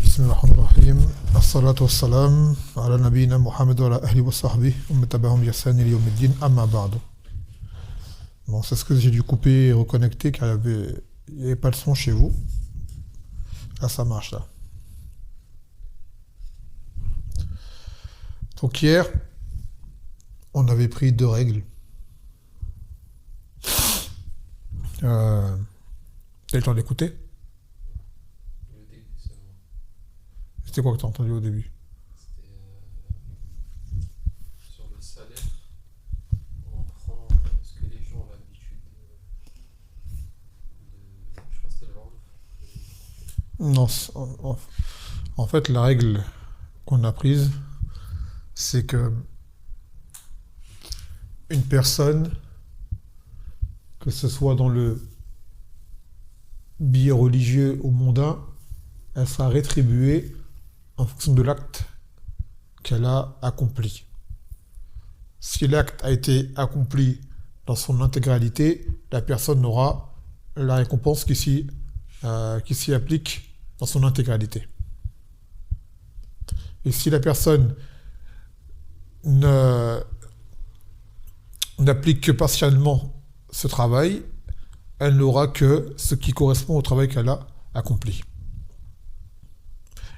بسم الله الرحمن الرحيم الصلاة والسلام على نبينا محمد وعلى أهله وصحبه ومن تبعهم بإحسان إلى يوم الدين أما بعد. Bon, c'est ce que j'ai dû couper et reconnecter car il n'y avait pas de son chez vous. Là, ça marche là. Donc hier, on avait pris deux règles. T'as eu le temps d'écouter? C'était quoi que t'as entendu au début? Sur le salaire, on prend ce que les gens ont l'habitude de. Je crois que c'était le vendeur. Non, en fait, la règle qu'on a prise, c'est que une personne, que ce soit dans le billet religieux ou mondain, elle sera rétribuée en fonction de l'acte qu'elle a accompli. Si l'acte a été accompli dans son intégralité, la personne aura la récompense qui s'y applique dans son intégralité. Et si la personne n'applique que partiellement ce travail, elle n'aura que ce qui correspond au travail qu'elle a accompli.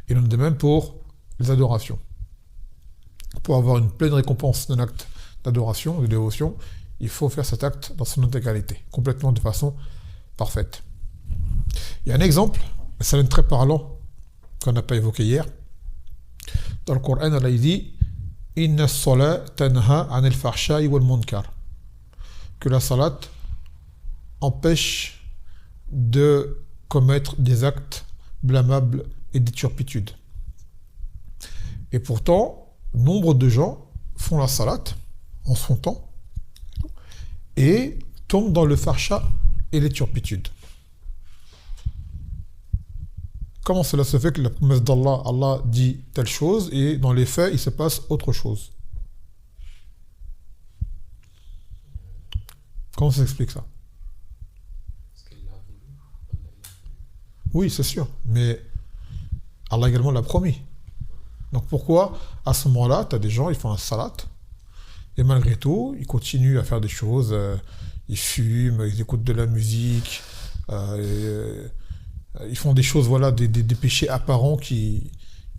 Il en est de même pour les adorations. Pour avoir une pleine récompense d'un acte d'adoration, de dévotion, il faut faire cet acte dans son intégralité, complètement de façon parfaite. Il y a un exemple, ça est très parlant, qu'on n'a pas évoqué hier. Dans le Coran, Allah dit « Inna as-salat tanha anil fahsha'i wal munkar » que la salat empêche de commettre des actes blâmables et des turpitudes. Et pourtant, nombre de gens font la salat en son temps et tombent dans le farsha et les turpitudes. Comment cela se fait que la promesse d'Allah, Allah dit telle chose et dans les faits, il se passe autre chose? Comment ça s'explique ça? Parce qu'elle l'a voulu. Oui, c'est sûr, mais Allah également l'a promis. Donc pourquoi, à ce moment-là, tu as des gens, ils font un salat, et malgré tout, ils continuent à faire des choses, ils fument, ils écoutent de la musique, ils font des choses, voilà, des péchés apparents qui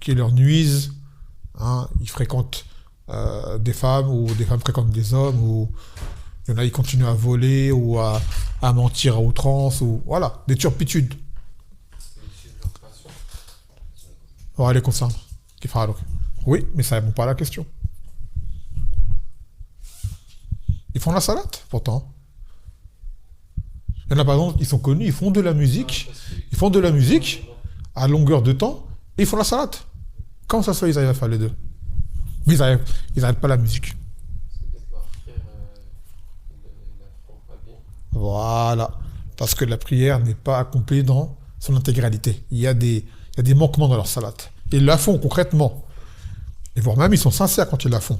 leur nuisent, hein. Ils fréquentent des femmes, ou des femmes fréquentent des hommes, ou il y en a, ils continuent à voler, ou à mentir à outrance, ou voilà, des turpitudes. C'est issu de leur passion. Voilà les concernés. Oui, mais ça ne répond pas à la question. Ils font la salade, pourtant. Il y en a par exemple, ils sont connus, ils font de la musique, à longueur de temps, et ils font la salade. Comment ça se fait, ils arrivent à faire les deux? Mais ils n'arrêtent pas la musique. Parce que peut-être leur prière, ils la font pas bien. Voilà. Parce que la prière n'est pas accomplie dans son intégralité. Il y a des manquements dans leur salade. Ils la font concrètement. Et voire même, ils sont sincères quand ils la font.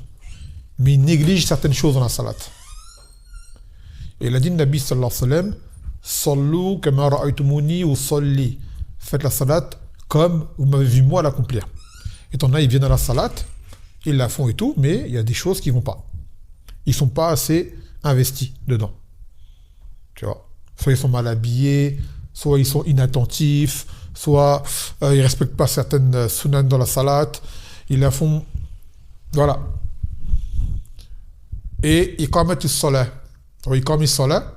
Mais ils négligent certaines choses dans la salade. Et il a dit le Nabi sallallahu alayhi wa sallam, Sallu kama ra'aytumuni usalli. Faites la salade comme vous m'avez vu moi l'accomplir. Et t'en as, ils viennent à la salade, ils la font et tout, mais il y a des choses qui vont pas. Ils sont pas assez investis dedans. Tu vois. Soit ils sont mal habillés, soit ils sont inattentifs, soit ils respectent pas certaines sunan dans la salade, ils la font, voilà. Et iqamat as-salat, ou iqam as-salat,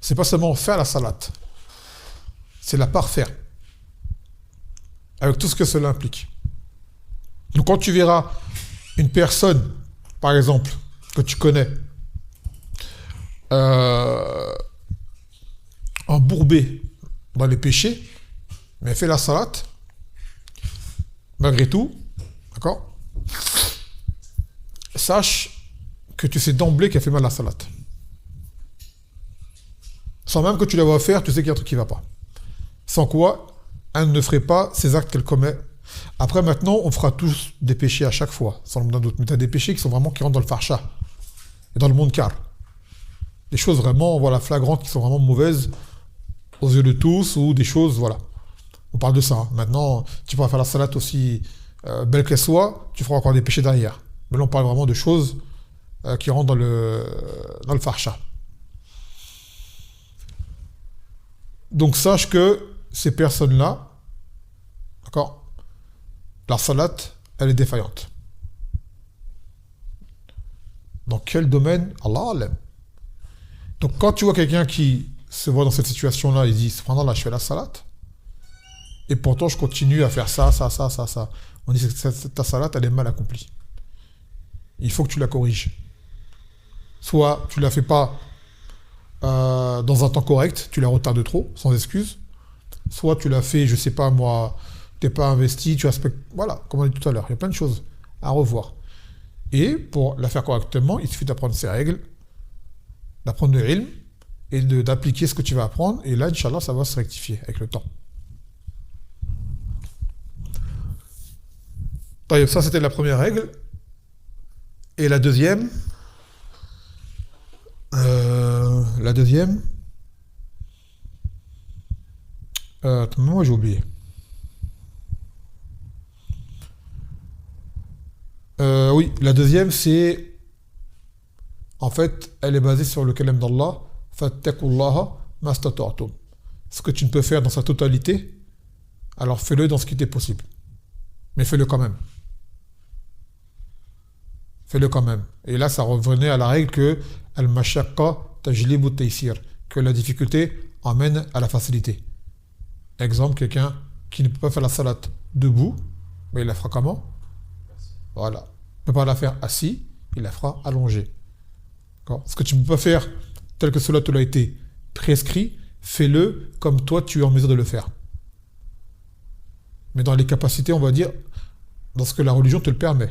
c'est pas seulement faire la salade, c'est la parfaire, avec tout ce que cela implique. Donc quand tu verras une personne, par exemple, que tu connais, embourbée dans les péchés, mais elle fait la salade, malgré tout, d'accord? Sache que tu sais d'emblée qu'elle fait mal la salade. Sans même que tu la vois faire, tu sais qu'il y a un truc qui ne va pas. Sans quoi, elle ne ferait pas ces actes qu'elle commet. Après, maintenant, on fera tous des péchés à chaque fois, sans nombre d'un doute. Mais tu as des péchés qui rentrent dans le farsha et dans le munkar. Des choses vraiment, voilà, flagrantes, qui sont vraiment mauvaises aux yeux de tous, ou des choses, voilà. On parle de ça. Hein. Maintenant, tu pourras faire la salade aussi belle qu'elle soit, tu feras encore des péchés derrière. Mais là, on parle vraiment de choses qui rentrent dans le farsha. Donc, sache que ces personnes-là, d'accord, la salat, elle est défaillante. Dans quel domaine? Allah alam. Donc, quand tu vois quelqu'un qui se voit dans cette situation-là, il dit, cependant, là, je fais la salat, et pourtant, je continue à faire ça. On dit que ta salat, elle est mal accomplie. Il faut que tu la corriges. Soit tu la fais pas dans un temps correct, tu la retardes trop, sans excuse. Soit tu la fais, je sais pas moi, t'es pas investi, tu respectes. Voilà, comme on a dit tout à l'heure, il y a plein de choses à revoir. Et pour la faire correctement, il suffit d'apprendre ces règles, d'apprendre le ilm, et d'appliquer ce que tu vas apprendre. Et là, Inch'Allah, ça va se rectifier avec le temps. Ça, c'était la première règle. Et la deuxième, moi j'ai oublié. Oui, la deuxième, c'est, en fait, elle est basée sur le kalam d'Allah, fattakullaha mastata'tum. Ce que tu ne peux faire dans sa totalité, alors fais-le dans ce qui t'est possible. Mais fais-le quand même. Fais-le quand même. Et là, ça revenait à la règle que al-mashaqqa tajlibu taysir, que la difficulté emmène à la facilité. Exemple, quelqu'un qui ne peut pas faire la salat debout, mais il la fera comment? Voilà. Il ne peut pas la faire assis, il la fera allongée. Ce que tu ne peux pas faire tel que cela te l'a été prescrit, fais-le comme toi tu es en mesure de le faire. Mais dans les capacités, on va dire, dans ce que la religion te le permet.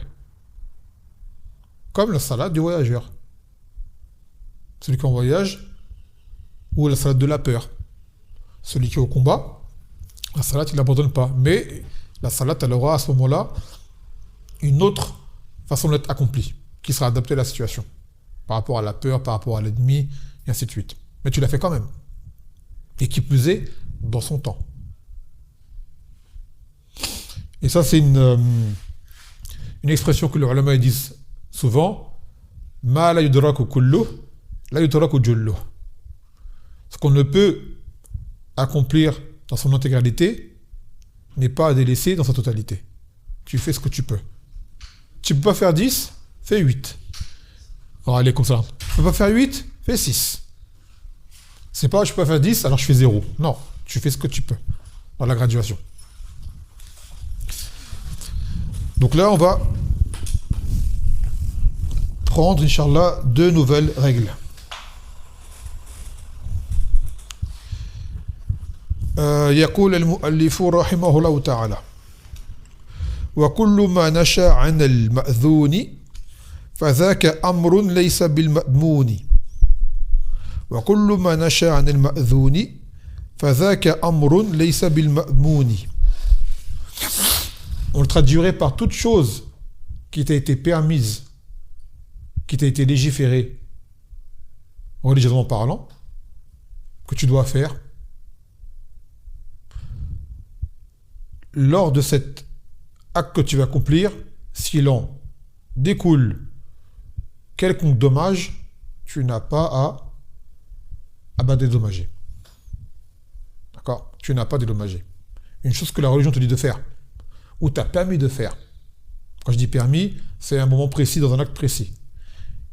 Comme la salade du voyageur. Celui qui est en voyage, ou la salade de la peur. Celui qui est au combat, la salade, il ne l'abandonne pas. Mais la salade, elle aura à ce moment-là une autre façon d'être accomplie, qui sera adaptée à la situation. Par rapport à la peur, par rapport à l'ennemi, et ainsi de suite. Mais tu l'as fait quand même. Et qui plus est, dans son temps. Et ça, c'est une expression que les ulama disent souvent, ma la yudraku kullu, la yudraku jullu. Ce qu'on ne peut accomplir dans son intégralité n'est pas à délaisser dans sa totalité. Tu fais ce que tu peux. Tu ne peux pas faire 10, fais 8. Alors allez comme ça. Tu ne peux pas faire 8, fais 6. C'est pas je peux pas faire 10, alors je fais 0. Non, tu fais ce que tu peux dans la graduation. Donc là, on va prendre, Inch'Allah, 2 nouvelles règles. يقول المؤلف رحمه الله تعالى وكل ما نشا عن المأذون فذاك أمر ليس بالمأمون وكل ما نشا عن المأذون فذاك أمر ليس بالمأمون. On le traduirait par toute chose qui t'a été permise, qui t'a été légiférée, religieusement parlant, que tu dois faire. Lors de cet acte que tu vas accomplir, s'il en découle quelconque dommage, tu n'as pas à dédommager. D'accord? Tu n'as pas à dédommager. Une chose que la religion te dit de faire, ou t'a permis de faire. Quand je dis permis, c'est un moment précis dans un acte précis.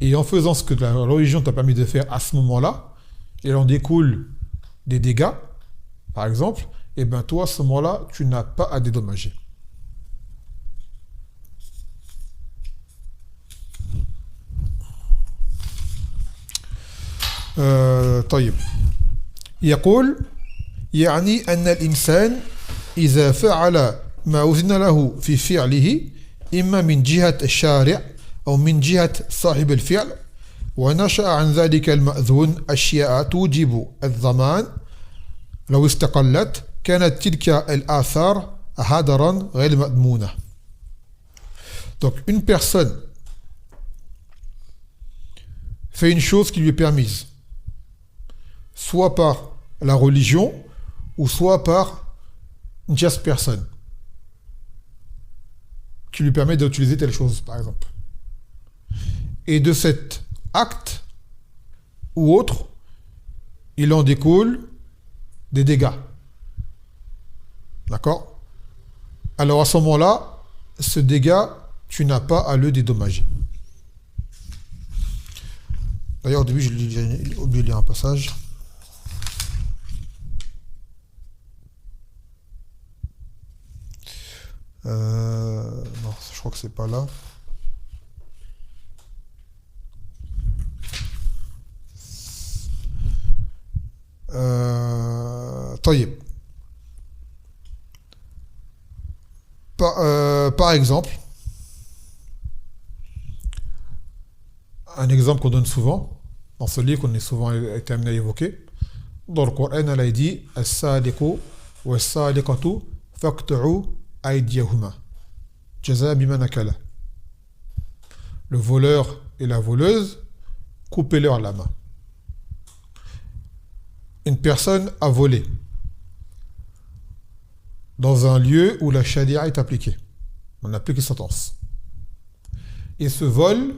Et en faisant ce que la religion t'a permis de faire à ce moment-là, et il en découle des dégâts, par exemple, et bien toi, à ce moment-là, tu n'as pas à dédommager. طيب يقول يعني أن الإنسان إذا فعل ما أذن له في فعله إما من جهة الشارع أو من جهة صاحب الفعل ونشأ عن ذلك المأذون أشياء توجب الضمان لو استقلت كانت تلك الآثار هدرا غير مأمونة. Donc une personne fait une chose qui lui est permise, soit par la religion ou soit par une tierce personne qui lui permet d'utiliser telle chose, par exemple. Et de cet acte ou autre, il en découle des dégâts. D'accord? Alors à ce moment-là, ce dégât, tu n'as pas à le dédommager. D'ailleurs, au début, j'ai oublié de lire un passage. Non, je crois que c'est pas là. Taïeb. Par exemple, un exemple qu'on donne souvent, dans ce livre qu'on est souvent été amené à évoquer, dans le Coran, elle a dit As-saliqu wa as-saliqatu faqta'u aydiyahuma jazaa bima nakala. Le voleur et la voleuse, coupez-leur la main. Une personne a volé dans un lieu où la charia est appliquée. On applique les sentences. Et ce vol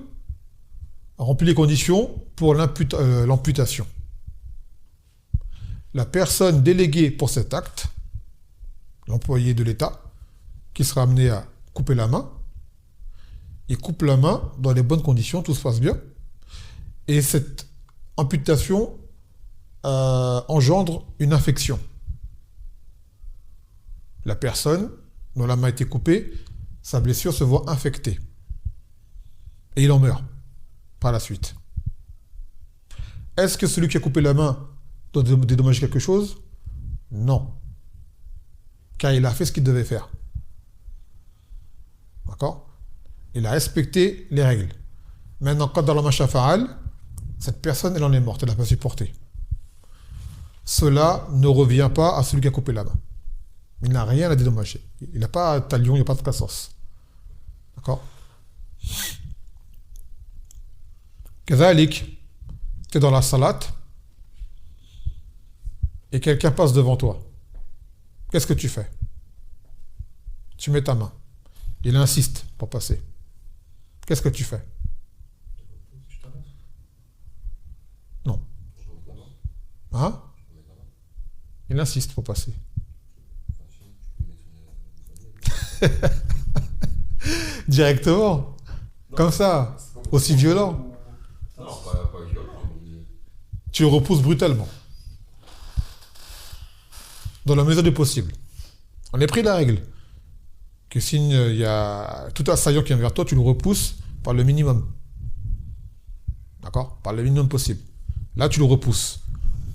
remplit les conditions pour l'amputation. La personne déléguée pour cet acte, l'employé de l'État, qui sera amené à couper la main, il coupe la main dans les bonnes conditions, tout se passe bien. Et cette amputation engendre une infection. La personne dont la main a été coupée, sa blessure se voit infectée. Et il en meurt par la suite. Est-ce que celui qui a coupé la main doit dédommager quelque chose? Non. Car il a fait ce qu'il devait faire. D'accord? Il a respecté les règles. Maintenant, quand dans la mashafa'al, cette personne, elle en est morte, elle n'a pas supporté. Cela ne revient pas à celui qui a coupé la main. Il n'a rien à dédommager. Il n'a pas de talion, il n'y a pas de cassos. D'accord? Kazalik, tu es dans la salat et quelqu'un passe devant toi. Qu'est-ce que tu fais? Tu mets ta main. Il insiste pour passer. Qu'est-ce que tu fais? Non. Hein? Il insiste pour passer. Directement. Comme ça. Aussi violent. Non, pas violent. Tu le repousses brutalement. Dans la mesure du possible. On est pris de la règle. Que s'il y a tout assaillant qui vient vers toi, tu le repousses par le minimum. D'accord? Par le minimum possible. Là, tu le repousses.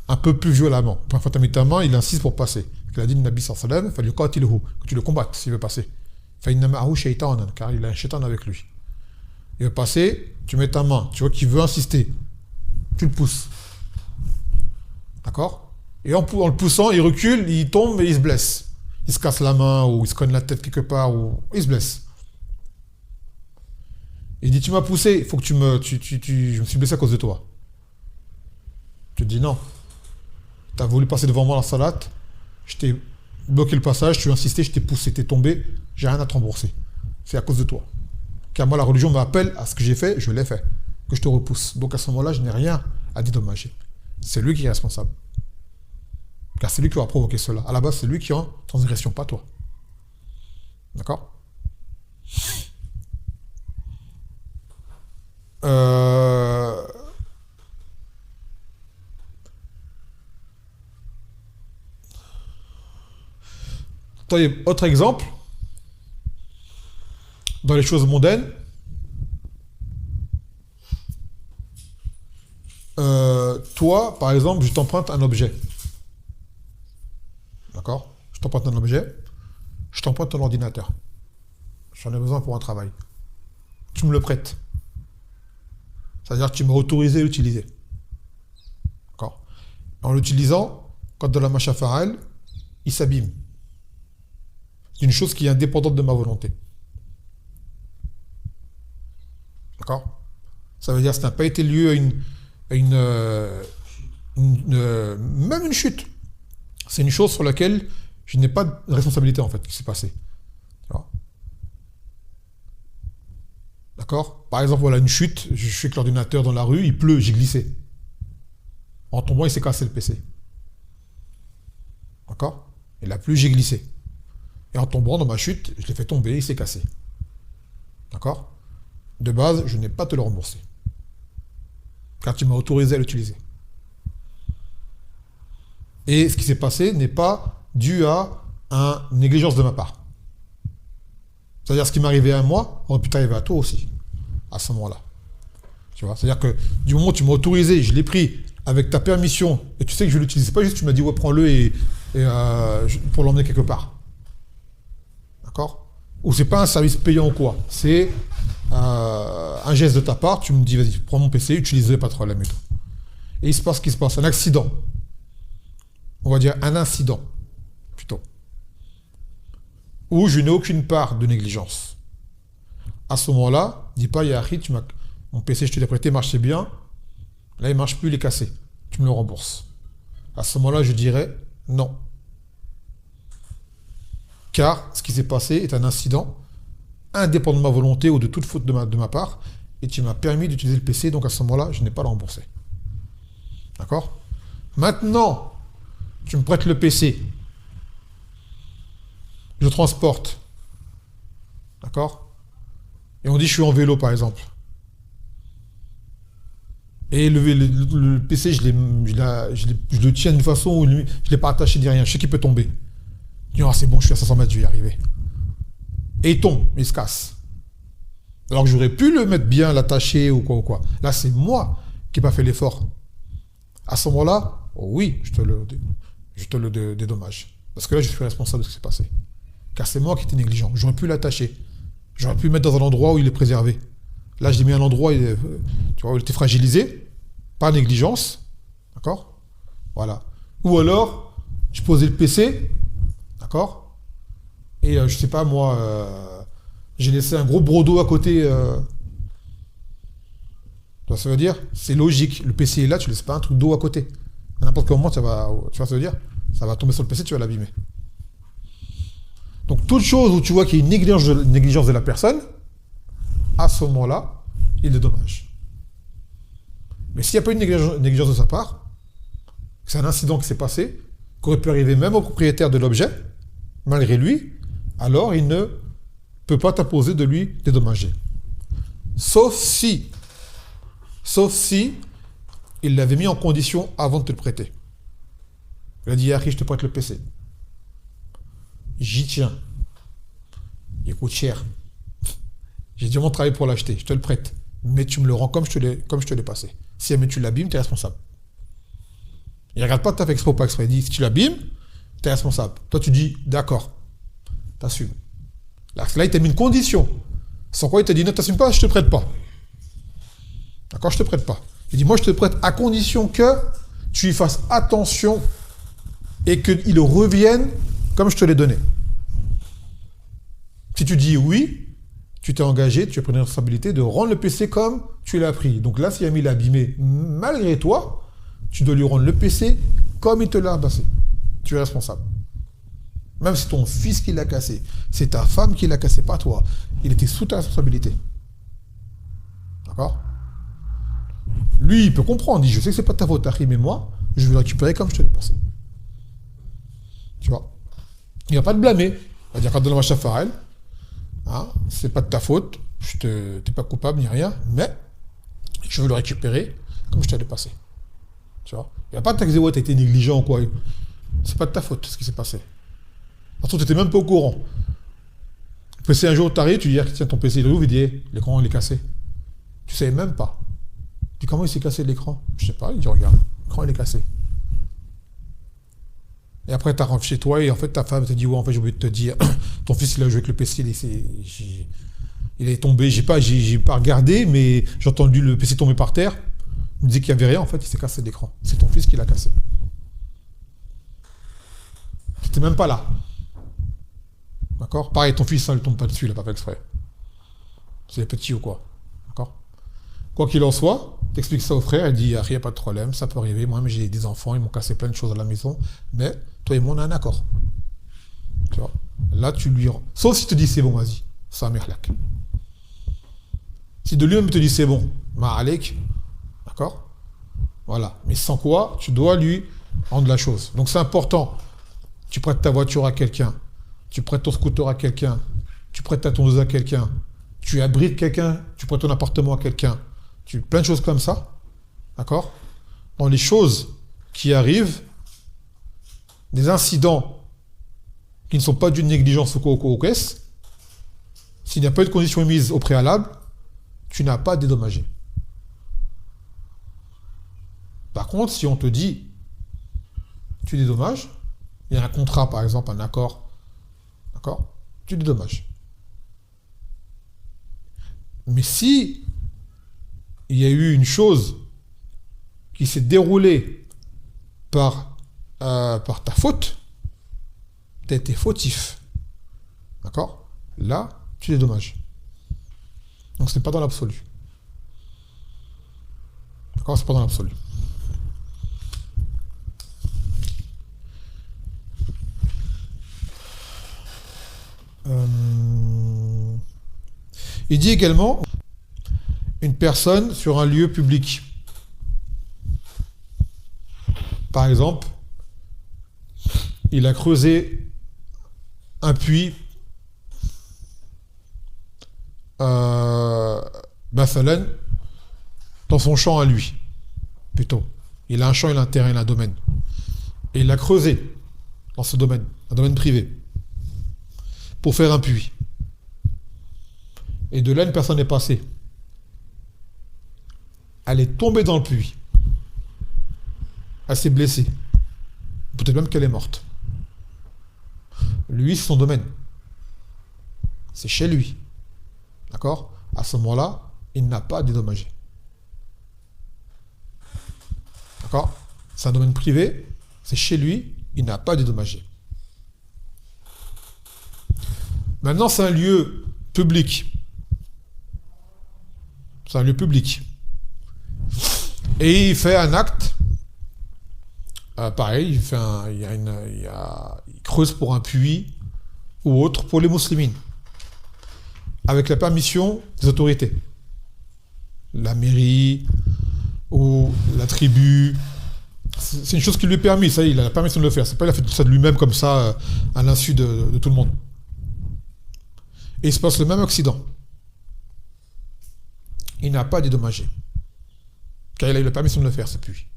Un peu plus violemment. Parfois, tu as mis ta main, il insiste pour passer. Il a dit, Nabi sallallahu alayhi wa sallam, que tu le combattes s'il veut passer. Car il a un shaitan avec lui. Il veut passer, tu mets ta main, tu vois qu'il veut insister. Tu le pousses. D'accord? Et en le poussant, il recule, il tombe et il se blesse. Il se casse la main, ou il se cogne la tête quelque part, ou il se blesse. Il dit, tu m'as poussé, il faut que je me suis blessé à cause de toi. Tu te dis non. Tu as voulu passer devant moi dans la salat, je t'ai bloqué le passage, tu as insisté, je t'ai poussé, t'es tombé, j'ai rien à te rembourser. C'est à cause de toi. Car moi, la religion m'appelle à ce que j'ai fait, je l'ai fait. Que je te repousse. Donc à ce moment-là, je n'ai rien à dédommager. C'est lui qui est responsable. Car c'est lui qui aura provoqué cela. À la base, c'est lui qui est en transgression, pas toi. D'accord? Autre exemple, dans les choses mondaines, toi, par exemple, je t'emprunte un objet. D'accord? Je t'emprunte un objet, je t'emprunte ton ordinateur. J'en ai besoin pour un travail. Tu me le prêtes. C'est-à-dire que tu m'as autorisé à l'utiliser. D'accord? En l'utilisant, quand de la mashafa'al, il s'abîme. C'est une chose qui est indépendante de ma volonté. D'accord? Ça veut dire que ça n'a pas été lieu à même une chute. C'est une chose sur laquelle Je n'ai pas de responsabilité, en fait, de ce qui s'est passé. Tu vois. D'accord? Par exemple, voilà, une chute, je suis avec l'ordinateur dans la rue, il pleut, j'ai glissé. En tombant, il s'est cassé le PC. D'accord? Il a plu, j'ai glissé. Et en tombant dans ma chute, je l'ai fait tomber, il s'est cassé. D'accord? De base, je n'ai pas à te le rembourser. Car tu m'as autorisé à l'utiliser. Et ce qui s'est passé n'est pas dû à une négligence de ma part. C'est-à-dire, ce qui m'est arrivé à moi aurait pu t'arriver à toi aussi, à ce moment-là. Tu vois? C'est-à-dire que du moment où tu m'as autorisé, je l'ai pris avec ta permission, et tu sais que je ne l'utilise pas, juste tu m'as dit, ouais, prends-le pour l'emmener quelque part. D'accord? Ou c'est pas un service payant ou quoi. C'est un geste de ta part, tu me dis, vas-y, prends mon PC, utilise-le, pas de problème et tout. Et il se passe ce qui se passe, un accident. On va dire un incident, plutôt. Où je n'ai aucune part de négligence. À ce moment-là, dis pas, Yahi, mon PC, je te l'ai prêté, marchait bien. Là, il ne marche plus, il est cassé. Tu me le rembourses. À ce moment-là, je dirais non. Car ce qui s'est passé est un incident indépendant de ma volonté ou de toute faute de ma part, et tu m'as permis d'utiliser le PC, donc à ce moment-là, je n'ai pas à le rembourser. D'accord? Maintenant, tu me prêtes le PC. Je transporte. D'accord? Et on dit je suis en vélo, par exemple. Et le PC, je le tiens d'une façon où je ne l'ai pas attaché ni rien. Je sais qu'il peut tomber. Je dis, ah, c'est bon, je suis à 500 mètres, je vais y arriver. Et il tombe, il se casse. Alors que j'aurais pu le mettre bien, l'attacher ou quoi ou quoi. Là, c'est moi qui n'ai pas fait l'effort. À ce moment-là, oh oui, je te le dédommage. Parce que là, je suis responsable de ce qui s'est passé. Car c'est moi qui étais négligent. J'aurais pu l'attacher. J'aurais pu le mettre dans un endroit où il est préservé. Là, je l'ai mis à un endroit où il était fragilisé, pas négligence. D'accord? Voilà. Ou alors, je posais le PC, d'accord? Et je sais pas, moi, j'ai laissé un gros brodeau à côté. Ça veut dire, c'est logique. Le PC est là, tu laisses pas un truc d'eau à côté. À n'importe quel moment, tu vois ce que ça veut dire? Ça va tomber sur le PC, tu vas l'abîmer. Donc, toute chose où tu vois qu'il y a une négligence de la personne, à ce moment-là, il est dommage. Mais s'il n'y a pas une négligence de sa part, c'est un incident qui s'est passé, qui aurait pu arriver même au propriétaire de l'objet, malgré lui, alors il ne peut pas t'imposer de lui dédommager. Sauf si il l'avait mis en condition avant de te le prêter. Il a dit, Yahi, je te prête le PC. J'y tiens. Il coûte cher. J'ai dû mon travail pour l'acheter. Je te le prête. Mais tu me le rends comme je te l'ai passé. Si jamais tu l'abîmes, tu es responsable. Il ne regarde pas ta fait exprès ou pas exprès. Il dit, si tu l'abîmes, tu es responsable. Toi, tu dis, d'accord. Tu assumes. Là, il t'a mis une condition. Sans quoi il t'a dit, ne t'assume pas, je te prête pas. D'accord, je te prête pas. Il dit, moi, je te prête à condition que tu y fasses attention et qu'il revienne comme je te l'ai donné. Si tu dis oui, tu t'es engagé, tu as pris la responsabilité de rendre le PC comme tu l'as pris. Donc là, si Ami l'a abîmé malgré toi, tu dois lui rendre le PC comme il te l'a passé. Tu es responsable. Même si ton fils qui l'a cassé, c'est ta femme qui l'a cassé, pas toi. Il était sous ta responsabilité. D'accord? Lui, il peut comprendre. Il dit, je sais que c'est pas ta faute, Tari, mais moi, je vais le récupérer comme je te l'ai passé. Tu vois? Il ne va pas te blâmer. Il va dire, quand on a Farel, hein, c'est pas de ta faute, tu n'es pas coupable ni rien, mais je veux le récupérer comme je te l'ai passé. Tu vois? Il ne va pas t'accuser, ouais, tu as été négligent ou quoi. C'est pas de ta faute ce qui s'est passé. Parce que tu n'étais même pas au courant. Le PC, un jour, tu arrives, tu dis, tiens, ton PC, il ouvre, il dit, l'écran, il est cassé. Tu ne savais même pas. Tu dis, comment il s'est cassé l'écran? Je ne sais pas, il dit, regarde, l'écran, il est cassé. Et après, tu rentres chez toi et en fait, ta femme te dit, ouais, en fait, j'ai oublié de te dire, ton fils, il a joué avec le PC, il est tombé, j'ai pas regardé, mais j'ai entendu le PC tomber par terre. Il me dit qu'il n'y avait rien, en fait, il s'est cassé l'écran. C'est ton fils qui l'a cassé. Tu n'étais même pas là. D'accord? Pareil, ton fils, ça ne tombe pas dessus, il n'a pas fait exprès. C'est petit ou quoi. D'accord? Quoi qu'il en soit, t'expliques ça au frère, il dit, il n'y a pas de problème, ça peut arriver, moi-même j'ai des enfants, ils m'ont cassé plein de choses à la maison, mais toi et moi, on a un accord. là tu lui rends. Sauf si tu te dis c'est bon, vas-y, ça merlak. Si de lui-même te dit c'est bon, ma'alek, d'accord? Voilà. Mais sans quoi, tu dois lui rendre la chose. Donc c'est important. Tu prêtes ta voiture à quelqu'un, tu prêtes ton scooter à quelqu'un, tu prêtes ta tondeuse à quelqu'un, tu abrites quelqu'un, tu prêtes ton appartement à quelqu'un, plein de choses comme ça, d'accord? Dans les choses qui arrivent, des incidents qui ne sont pas d'une négligence ou qu'est-ce, s'il n'y a pas eu de condition émise au préalable, tu n'as pas dédommagé. Par contre, si on te dit, tu dédommages, il y a un contrat par exemple, un accord, d'accord? Tu dédommages. Mais si il y a eu une chose qui s'est déroulée par ta faute, tu as été fautif, d'accord? Là, tu dédommages. Donc ce n'est pas dans l'absolu. D'accord? C'est pas dans l'absolu. Il dit également une personne sur un lieu public. Par exemple, il a creusé un puits mathalan, dans son champ à lui, plutôt. Il a un champ, il a un terrain, il a un domaine. Et il a creusé dans ce domaine, un domaine privé, pour faire un puits. Et de là, une personne est passée. Elle est tombée dans le puits. Elle s'est blessée. Peut-être même qu'elle est morte. Lui, c'est son domaine. C'est chez lui. D'accord? À ce moment-là, il n'a pas dédommagé. D'accord? C'est un domaine privé, c'est chez lui, il n'a pas dédommagé. Maintenant, c'est un lieu public. C'est un lieu public. Et il fait un acte, pareil, il creuse pour un puits ou autre pour les musulmans, avec la permission des autorités. La mairie ou la tribu. C'est une chose qui lui est permise, ça, il a la permission de le faire. C'est pas il a fait tout ça de lui-même comme ça, à l'insu de tout le monde. Et il se passe le même accident. Il n'a pas dédommagé. Car il a eu la permission de le faire, ce puits.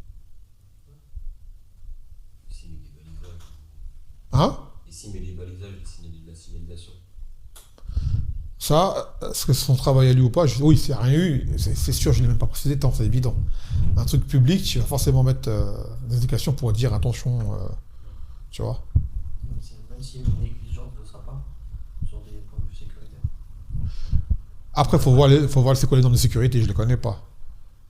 Hein? Il signe les balisages, il signe la signalisation. Ça, est-ce que c'est son travail à lui ou pas? Oui, s'il n'y a rien eu, c'est sûr, je ne l'ai même pas précisé tant, c'est évident. Un truc public, tu vas forcément mettre des indications pour dire attention, tu vois. Même s'il y a une négligence de sa part, sur des points de vue sécuritaires. Après, il faut voir c'est quoi les normes de sécurité, je ne les connais pas.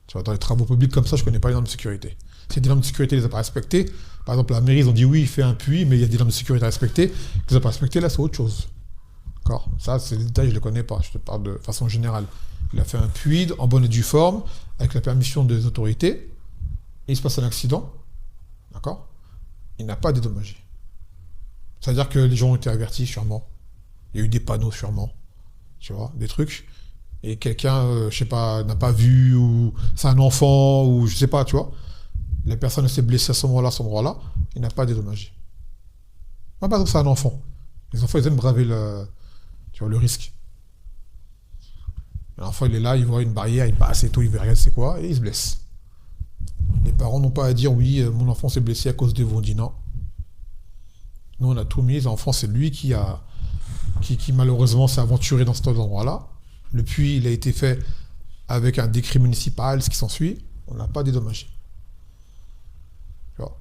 Tu vois, dans les travaux publics comme ça, je ne connais pas les normes de sécurité. Si des normes de sécurité, ils les ont pas respectées, par exemple, la mairie, ils ont dit oui, il fait un puits, mais il y a des normes de sécurité à respecter, qu'ils n'ont pas respectées, là, c'est autre chose. D'accord? Ça, c'est des détails, je ne les connais pas, je te parle de façon générale. Il a fait un puits en bonne et due forme, avec la permission des autorités, et il se passe un accident, d'accord? Il n'a pas dédommagé. C'est-à-dire que les gens ont été avertis, sûrement. Il y a eu des panneaux, sûrement. Tu vois, des trucs. Et quelqu'un, je sais pas, n'a pas vu, ou c'est un enfant, ou je sais pas, tu vois. La personne s'est blessée à ce moment-là, il n'a pas dédommagé. Par exemple, c'est un enfant. Les enfants, ils aiment braver le risque. L'enfant, il est là, il voit une barrière, il passe et tout, il regarde c'est quoi, et il se blesse. Les parents n'ont pas à dire, oui, mon enfant s'est blessé à cause de vous. On dit non. Nous, on a tout mis. L'enfant, c'est lui qui malheureusement s'est aventuré dans cet endroit-là. Le puits, il a été fait avec un décret municipal, ce qui s'ensuit. On n'a pas dédommagé. Tu vois.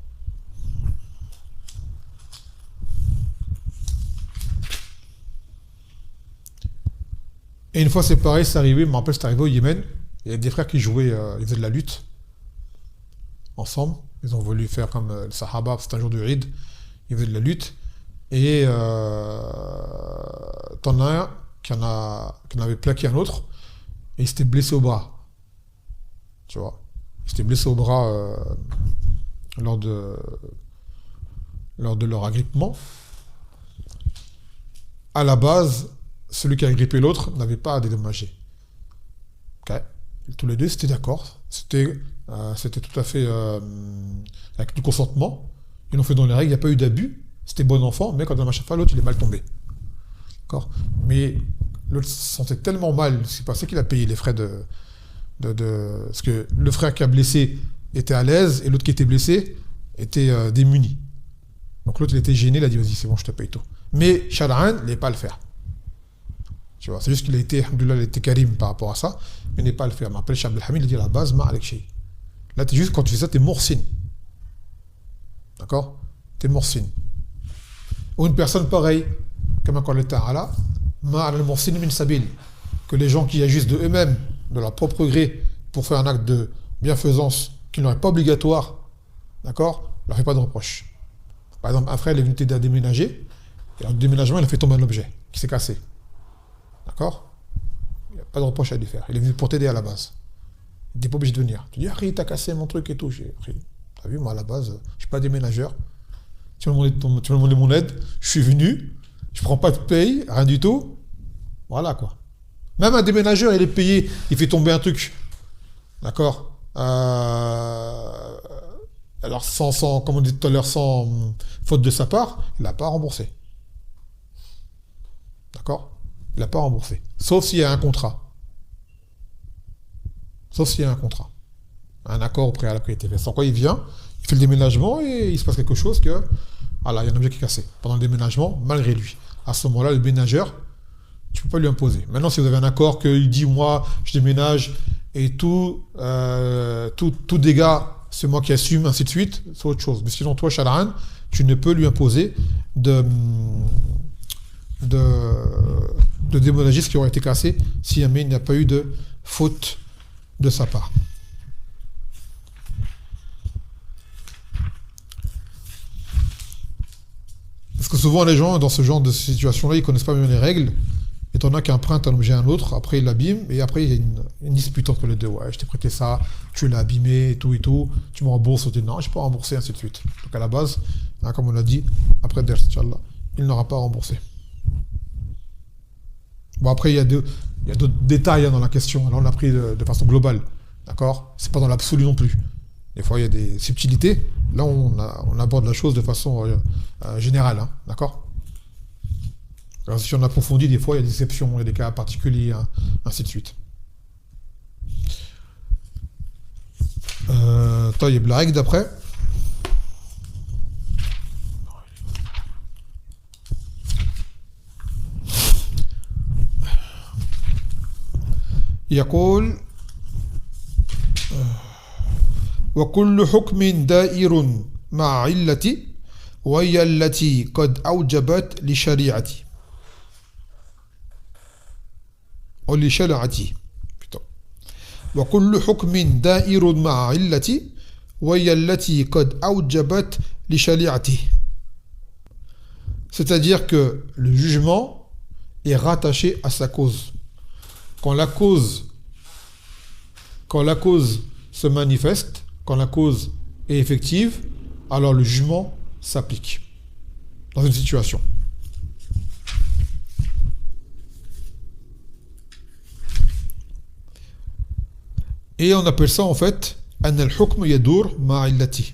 Et une fois, c'est pareil, c'est arrivé, je me rappelle, c'est arrivé au Yémen. Il y a des frères qui jouaient, ils faisaient de la lutte ensemble. Ils ont voulu faire comme le Sahaba, c'était un jour de Eid. Ils faisaient de la lutte. Et t'en as un qui en avait plaqué un autre. Et il s'était blessé au bras. Tu vois. Il s'était blessé au bras lors de leur agrippement. à la base, celui qui a grippé l'autre n'avait pas à dédommager. Ok. Tous les deux, c'était d'accord. C'était tout à fait avec du consentement. Ils l'ont fait dans les règles, il n'y a pas eu d'abus. C'était bon enfant, mais quand il a marché l'autre, il est mal tombé. D'accord. Mais l'autre se sentait tellement mal, c'est passé qu'il a payé les frais parce que le frère qui a blessé était à l'aise et l'autre qui était blessé était démuni. Donc l'autre il était gêné, il a dit vas-y c'est bon je te paye tout. Mais Shar'an, il n'est pas à le faire. Tu vois, c'est juste qu'il a été, alhamdoulilah, il a été karim par rapport à ça, mais il n'est pas à le faire. Mais après Cheikh Abdelhamid il dit à la base, ma alek shay. Là t'es juste, quand tu fais ça, t'es morsine. D'accord. T'es morsine. Ou une personne pareille, comme quand le ta'ala, ma al morsine min sabil, que les gens qui agissent de eux-mêmes, de leur propre gré, pour faire un acte de bienfaisance qui n'aurait pas obligatoire, d'accord, ne leur fait pas de reproche. Par exemple, un frère il est venu t'aider à déménager, et dans le déménagement, il a fait tomber un objet qui s'est cassé. D'accord. Il n'y a pas de reproche à lui faire. Il est venu pour t'aider à la base. Il n'est pas obligé de venir. Tu dis, ah, t'as cassé mon truc et tout. T'as vu, moi à la base, je ne suis pas déménageur. Tu m'as demandé mon aide, je suis venu, je ne prends pas de paye, rien du tout. Voilà quoi. Même un déménageur, il est payé, il fait tomber un truc. D'accord. Alors, comme on dit tout à l'heure, sans faute de sa part, il n'a pas remboursé. D'accord. Il n'a pas remboursé. Sauf s'il y a un contrat. Sauf s'il y a un contrat. Un accord au préalable qui a été fait. Sans quoi il vient, il fait le déménagement et il se passe quelque chose que... Voilà, il y a un objet qui est cassé. Pendant le déménagement, malgré lui. À ce moment-là, le déménageur, tu ne peux pas lui imposer. Maintenant, si vous avez un accord qu'il dit, moi, je déménage et tout dégât, c'est moi qui assume, ainsi de suite, c'est autre chose. Mais sinon, toi, Shar'an, tu ne peux lui imposer de déménager ce qui aurait été cassé si jamais il n'y a pas eu de faute de sa part. Parce que souvent les gens dans ce genre de situation-là, ils connaissent pas bien les règles. Et t'en as qui empruntent un objet à un autre, après ils l'abîment, et après il y a une dispute entre les deux. Ouais, je t'ai prêté ça, tu l'as abîmé, et tout, tu me rembourses, tu dis non, je peux pas rembourser, ainsi de suite. Donc à la base, hein, comme on l'a dit, après Ders, Inch'Allah, il n'aura pas remboursé. Bon, après, il y a d'autres détails hein, dans la question. Là, on l'a pris de façon globale. D'accord. C'est pas dans l'absolu non plus. Des fois, il y a des subtilités. Là, on aborde la chose de façon générale. Hein, d'accord. Alors, si on approfondit, des fois, il y a des exceptions, il y a des cas particuliers, hein, ainsi de suite. Taïb, la règle d'après. يقول وكل حكم دائر مع علة وهي التي قد أوجبت لشريعتي أو لشريعتي وكل حكم دائر مع علة وهي التي قد أوجبت لشريعته. C'est-à-dire que le jugement est rattaché à sa cause. Quand la cause se manifeste, quand la cause est effective, alors le jugement s'applique dans une situation. Et on appelle ça en fait أن الحكم يدور مع علته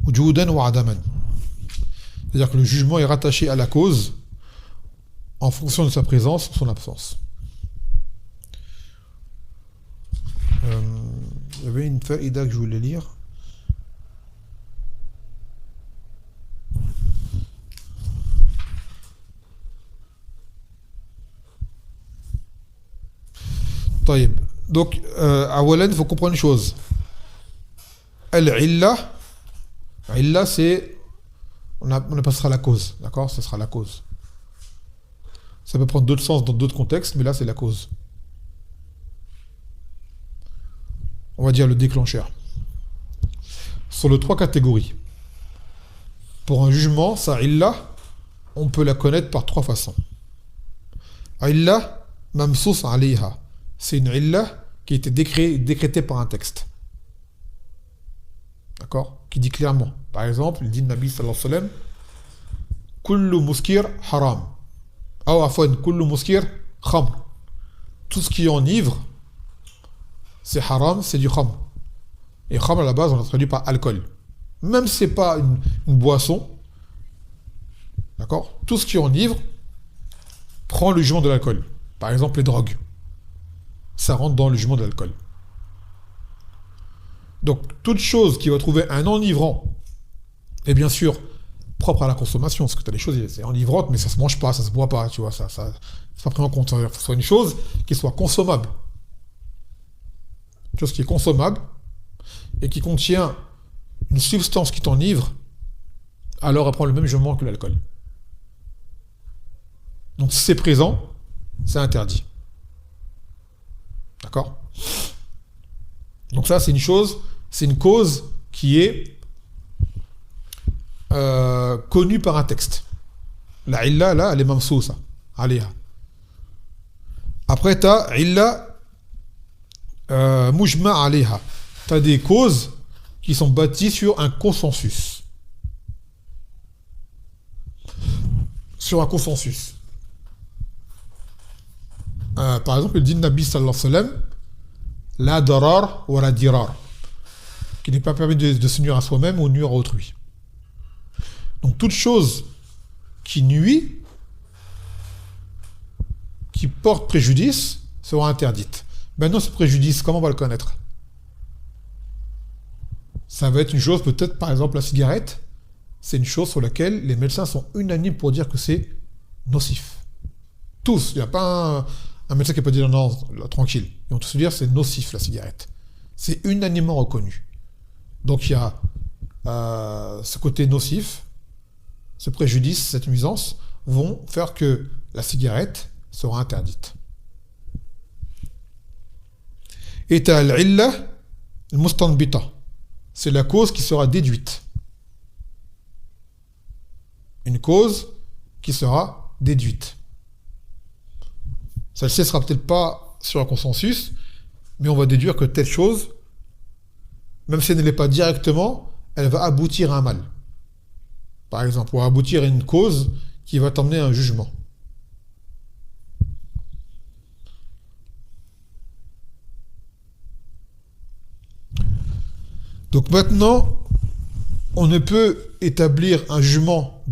وجودا وعدما. C'est-à-dire que le jugement est rattaché à la cause en fonction de sa présence ou son absence. Il y avait une faïda que je voulais lire. طيب. Donc, awalan, il faut comprendre une chose. Al-illa, c'est... On appelle ça la cause. D'accord. Ce sera la cause. Ça peut prendre d'autres sens dans d'autres contextes, mais là, c'est la cause. On va dire le déclencheur. Sur les trois catégories. Pour un jugement, sa illa, on peut la connaître par trois façons. Illa mamsous alayha. C'est une illa qui a été décrétée par un texte. D'accord. Qui dit clairement. Par exemple, il dit le Nabi sallallahu alayhi wa sallam Kullu muskir haram. Ah, afwan, kullu muskir, khamr. Tout ce qui enivre, c'est haram, c'est du khamr. Et khamr, à la base, on l'a traduit par alcool. Même si ce n'est pas une boisson, d'accord, tout ce qui enivre prend le jugement de l'alcool. Par exemple, les drogues. Ça rentre dans le jugement de l'alcool. Donc, toute chose qui va trouver un enivrant, et bien sûr, propre à la consommation, parce que tu as des choses, c'est enivrante, mais ça se mange pas, ça se boit pas, tu vois, ça c'est pas pris en compte. Il faut que ce soit une chose qui soit consommable. Une chose qui est consommable et qui contient une substance qui t'enivre, alors elle prend le même jugement que l'alcool. Donc, si c'est présent, c'est interdit. D'accord? Donc ça, c'est une chose, c'est une cause qui est connue par un texte. La illa, là, elle est mamsousa, alayha. Après, tu as illa mujma alayha. Tu as des causes qui sont bâties sur un consensus. Sur un consensus. Par exemple, il dit Nabi sallallahu alayhi wa sallam, la darar ou la dirar, qui n'est pas permis de se nuire à soi-même ou nuire à autrui. Donc toute chose qui nuit, qui porte préjudice, sera interdite. Maintenant, ce préjudice, comment on va le connaître? Ça va être une chose, peut-être par exemple la cigarette, c'est une chose sur laquelle les médecins sont unanimes pour dire que c'est nocif. Tous, il n'y a pas un médecin qui peut dire non, tranquille. Ils vont tous dire c'est nocif la cigarette. C'est unanimement reconnu. Donc il y a ce côté nocif, ce préjudice, cette nuisance, vont faire que la cigarette sera interdite. Et t'as l'illa al-mustanbita. C'est la cause qui sera déduite. Une cause qui sera déduite. Celle-ci ne sera peut-être pas sur un consensus, mais on va déduire que telle chose, même si elle ne l'est pas directement, elle va aboutir à un mal. Par exemple, ou aboutir à une cause qui va t'emmener à un jugement. Donc maintenant, on ne peut établir un jugement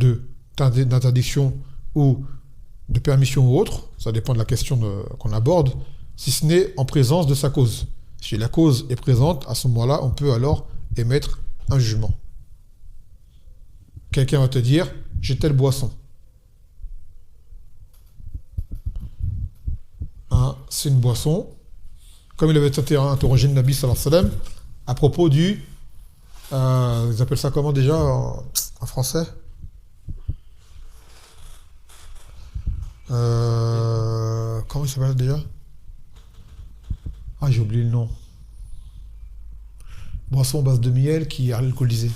d'interdiction ou de permission ou autre, ça dépend de la question qu'on aborde, si ce n'est en présence de sa cause. Si la cause est présente, à ce moment-là, on peut alors émettre un jugement. Quelqu'un va te dire, j'ai telle boisson. Hein, c'est une boisson, comme il avait été interrogé le Nabi sallallahu alayhi wa sallam, à propos du... ils appellent ça comment déjà en français? Comment il s'appelle déjà? Ah, j'ai oublié le nom. Boisson à base de miel qui est alcoolisée.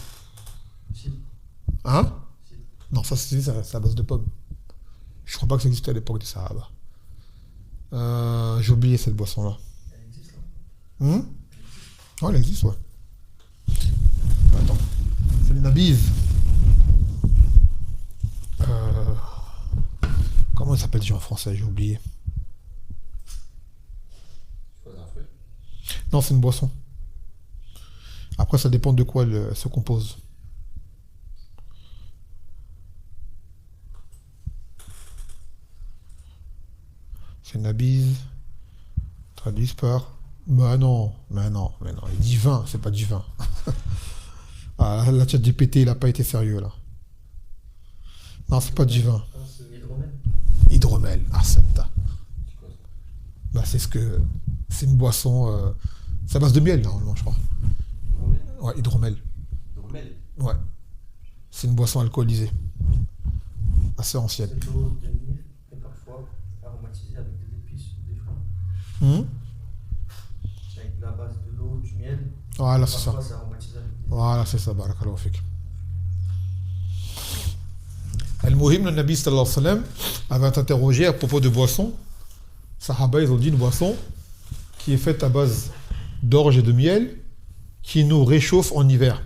Hein? Non, ça c'est à base de pommes. Je crois pas que ça existait à l'époque des Sahaba. J'ai oublié cette boisson-là. Elle existe là. Ouais, elle existe, ouais. Attends. C'est le nabiz. Comment il s'appelle déjà en français? J'ai oublié. C'est quoi, un fruit? Non, c'est une boisson. Après, ça dépend de quoi elle se compose. C'est nabiz. Traduit par... non. Il dit vin, c'est pas du vin. Ah, là, tu as dit péter, il a pas été sérieux, là. Non, c'est pas du vin. Hydromel. Hydromel, accepta. C'est quoi ça? Bah, c'est une boisson... c'est à base de miel, normalement, je crois. Hydromel? Ouais, hydromel. Hydromel? Ouais. C'est une boisson alcoolisée. Assez ancienne. C'est de l'eau de miel et parfois aromatisée avec des épices ou des fruits. C'est avec la base de l'eau, du miel. Voilà, c'est ça. Parfois c'est aromatisé avec des Voilà, c'est ça, barakallahu fik. Al-Muhim, le Nabi sallallahu alayhi wa sallam avait interrogé à propos de boissons. Sahaba, ils ont dit une boisson qui est faite à base d'orge et de miel qui nous réchauffe en hiver.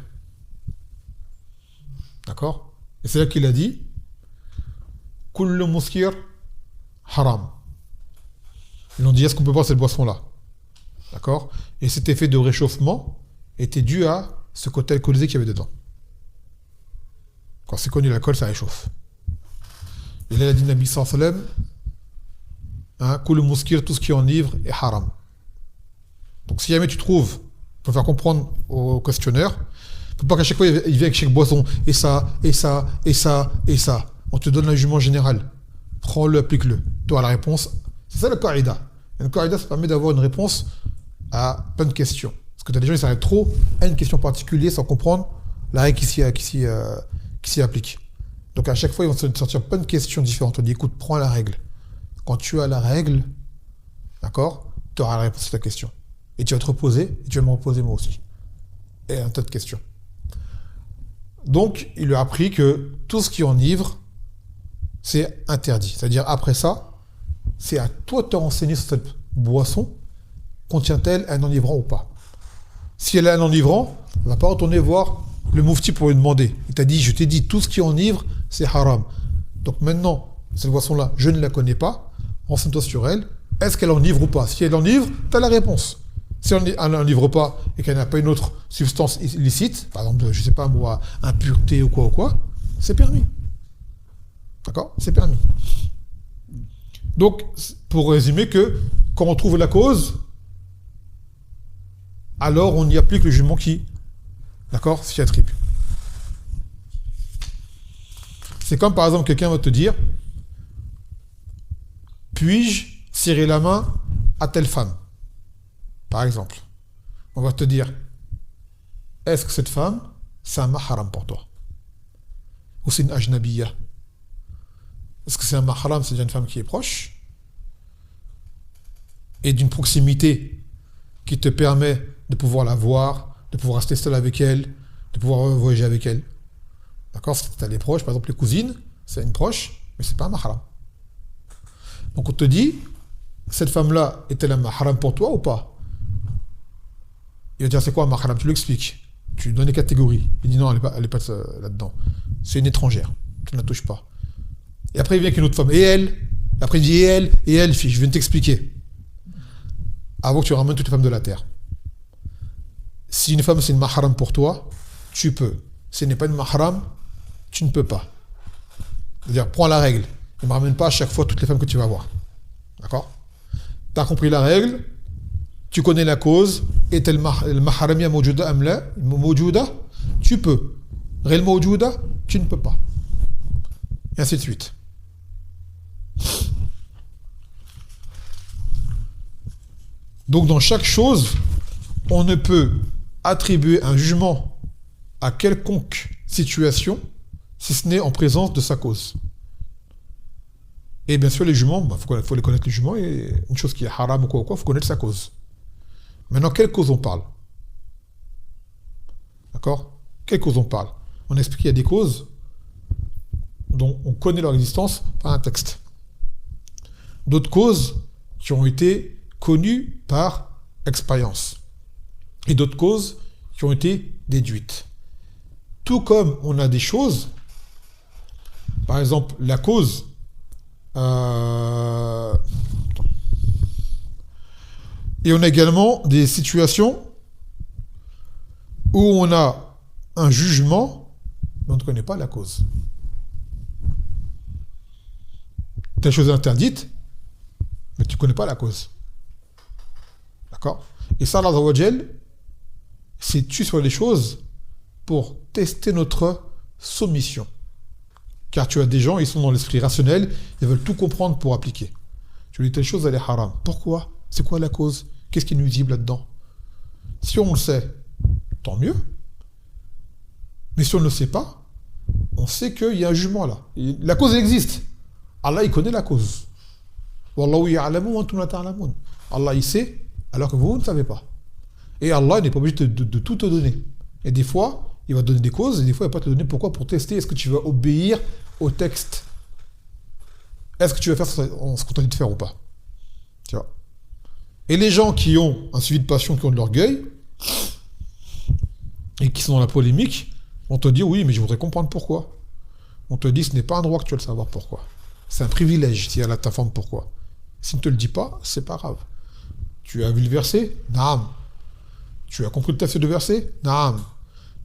D'accord? Et c'est là qu'il a dit Kullu muskir haram. Ils ont dit, est-ce qu'on peut boire cette boisson-là? D'accord? Et cet effet de réchauffement était dû à ce côté alcoolisé qu'il y avait dedans. Quand c'est connu, l'alcool, ça réchauffe. Et là, il a dit, Nabi sallallahu alayhi wa sallam, Kul muskir, tout ce qui enivre est haram. Donc si jamais tu trouves, pour faire comprendre au questionnaire, il ne faut pas qu'à chaque fois il vienne avec chaque boisson, et ça, et ça, et ça, et ça. On te donne un jugement général. Prends-le, applique-le. Tu as la réponse. C'est ça le qaïda. Une qaïda, ça permet d'avoir une réponse à plein de questions. Parce que tu as des gens qui s'arrêtent trop à une question particulière sans comprendre la règle qui s'y applique. Donc à chaque fois, ils vont te sortir plein de questions différentes. On dit, écoute, prends la règle. Quand tu as la règle, d'accord, tu auras la réponse à ta question. Et tu vas te reposer, et tu vas me reposer moi aussi. Et un tas de questions. Donc, il lui a appris que tout ce qui enivre, c'est interdit. C'est-à-dire, après ça, c'est à toi de te renseigner sur cette boisson. Contient-elle un enivrant ou pas? Si elle a un enivrant, on ne va pas retourner voir le moufti pour lui demander. Il t'a dit, je t'ai dit, tout ce qui enivre, c'est haram. Donc maintenant, cette boisson-là, je ne la connais pas. Renseigne-toi sur elle. Est-ce qu'elle enivre ou pas? Si elle enivre, tu as la réponse. Si elle n'enivre pas et qu'elle n'a pas une autre substance illicite, par exemple, je ne sais pas moi, impureté ou quoi, c'est permis. D'accord? C'est permis. Donc, pour résumer que, quand on trouve la cause, alors on y applique le jugement qui, d'accord, s'y attribue. C'est comme par exemple quelqu'un va te dire, puis-je serrer la main à telle femme? Par exemple, on va te dire, est-ce que cette femme, c'est un mahram pour toi? Ou c'est une ajnabiya? Est-ce que c'est un mahram, c'est-à-dire une femme qui est proche et d'une proximité qui te permet de pouvoir la voir, de pouvoir rester seul avec elle, de pouvoir voyager avec elle? D'accord? Si tu as des proches, par exemple les cousines, c'est une proche, mais c'est pas un mahram. Donc on te dit, cette femme-là, est-elle un mahram pour toi ou pas? Il va dire, c'est quoi un mahram? Tu lui expliques. Tu lui donnes les catégories. Il dit non, elle n'est pas là-dedans. C'est une étrangère. Tu ne la touches pas. Et après, il vient avec une autre femme. Et elle? Et après, il dit, et elle, fille, je viens de t'expliquer. Avant que tu ramènes toutes les femmes de la terre. Si une femme, c'est une mahram pour toi, tu peux. Si elle n'est pas une mahram, tu ne peux pas. C'est-à-dire, prends la règle. Ne me ramène pas à chaque fois toutes les femmes que tu vas voir. D'accord? Tu as compris la règle, tu connais la cause, et tel maharamiya mawjouda amla, mawjouda, tu peux. Réel mawjouda, tu ne peux pas. Et ainsi de suite. Donc dans chaque chose, on ne peut attribuer un jugement à quelconque situation si ce n'est en présence de sa cause. Et bien sûr, les jugements, faut les connaître les jugements, et une chose qui est haram ou quoi, il faut connaître sa cause. Maintenant, quelle cause on parle? D'accord? Quelle cause on parle? On explique qu'il y a des causes dont on connaît leur existence par un texte. D'autres causes qui ont été connues par expérience. Et d'autres causes qui ont été déduites. Tout comme on a des choses, par exemple, la cause, et on a également des situations où on a un jugement, mais on ne connaît pas la cause. Telle chose est interdite, mais tu ne connais pas la cause. D'accord? Et ça, Allah Azza wa Jal s'est tué sur les choses pour tester notre soumission. Car tu as des gens, ils sont dans l'esprit rationnel, ils veulent tout comprendre pour appliquer. Tu lui dis telle chose, elle est haram. Pourquoi? C'est quoi la cause? Qu'est-ce qui est nuisible là-dedans? Si on le sait, tant mieux. Mais si on ne le sait pas, on sait qu'il y a un jugement là. Et la cause elle existe. Allah, il connaît la cause. Wallahu ya'lamu wa antum la ta'lamun. Allah, il sait, alors que vous ne savez pas. Et Allah n'est pas obligé de tout te donner. Et des fois, il va te donner des causes, et des fois, il ne va pas te donner pourquoi? Pour tester, est-ce que tu vas obéir au texte? Est-ce que tu vas faire ce qu'on t'a dit de faire ou pas? Tu vois? Et les gens qui ont un suivi de passion, qui ont de l'orgueil, et qui sont dans la polémique, on te dit oui, mais je voudrais comprendre pourquoi. On te dit ce n'est pas un droit que tu vas le savoir pourquoi. C'est un privilège si Allah t'informe pourquoi. S'il ne te le dit pas, c'est pas grave. Tu as vu le verset? Naam. Tu as compris le tafsir de verset? Naam.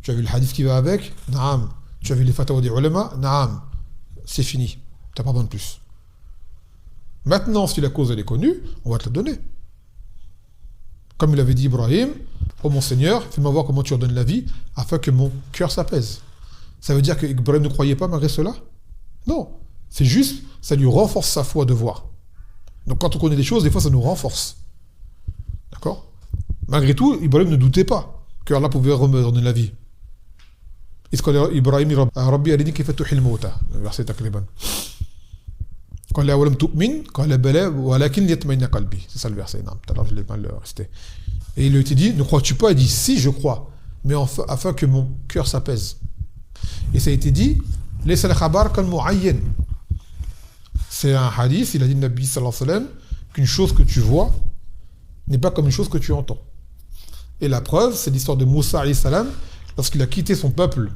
Tu as vu le hadith qui va avec? Naam. Tu as vu les fatwas des ulama? Naam. C'est fini. Tu n'as pas besoin de plus. Maintenant, si la cause elle est connue, on va te la donner. Comme il avait dit Ibrahim, ô mon Seigneur, fais-moi voir comment tu ordonnes la vie, afin que mon cœur s'apaise. Ça veut dire que Ibrahim ne croyait pas malgré cela? Non. C'est juste, ça lui renforce sa foi de voir. Donc quand on connaît des choses, des fois ça nous renforce. D'accord? Malgré tout, Ibrahim ne doutait pas que Allah pouvait redonner la vie. Ibrahim, Rabbi arini kayfa tuhil mauta. Le verset takriban. C'est ça le verset. Non, tout à l'heure je l'ai mal resté. Et il lui a dit, ne crois-tu pas? Il dit, si je crois, mais afin que mon cœur s'apaise. Et ça a été dit, c'est un hadith, il a dit le Nabi sallallahu alayhi wa sallam, qu'une chose que tu vois n'est pas comme une chose que tu entends. Et la preuve, c'est l'histoire de Moussa alayhi salam, lorsqu'il a quitté son peuple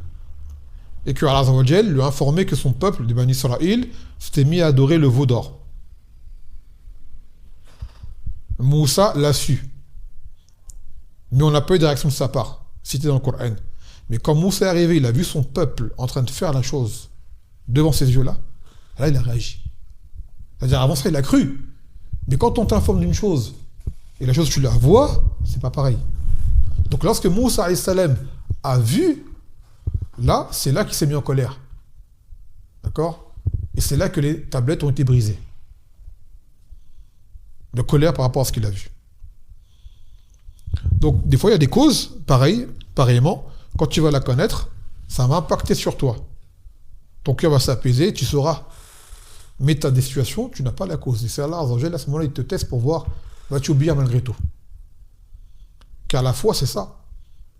et que Allah azza wa jal lui a informé que son peuple, de Bani Israël, s'était mis à adorer le veau d'or. Moussa l'a su. Mais on n'a pas eu de réaction de sa part, cité dans le Coran. Mais quand Moussa est arrivé, il a vu son peuple en train de faire la chose devant ses yeux-là, là il a réagi. C'est-à-dire avant ça il a cru. Mais quand on t'informe d'une chose, et la chose tu la vois, c'est pas pareil. Donc lorsque Moussa alayhi salam a vu, là, c'est là qu'il s'est mis en colère. D'accord? Et c'est là que les tablettes ont été brisées. De colère par rapport à ce qu'il a vu. Donc, des fois, il y a des causes, pareillement, quand tu vas la connaître, ça va impacter sur toi. Ton cœur va s'apaiser, tu sauras. Mais tu as des situations, tu n'as pas la cause. Et c'est Allah, à ce moment-là, il te teste pour voir, vas-tu obéir malgré tout? Car la foi, c'est ça.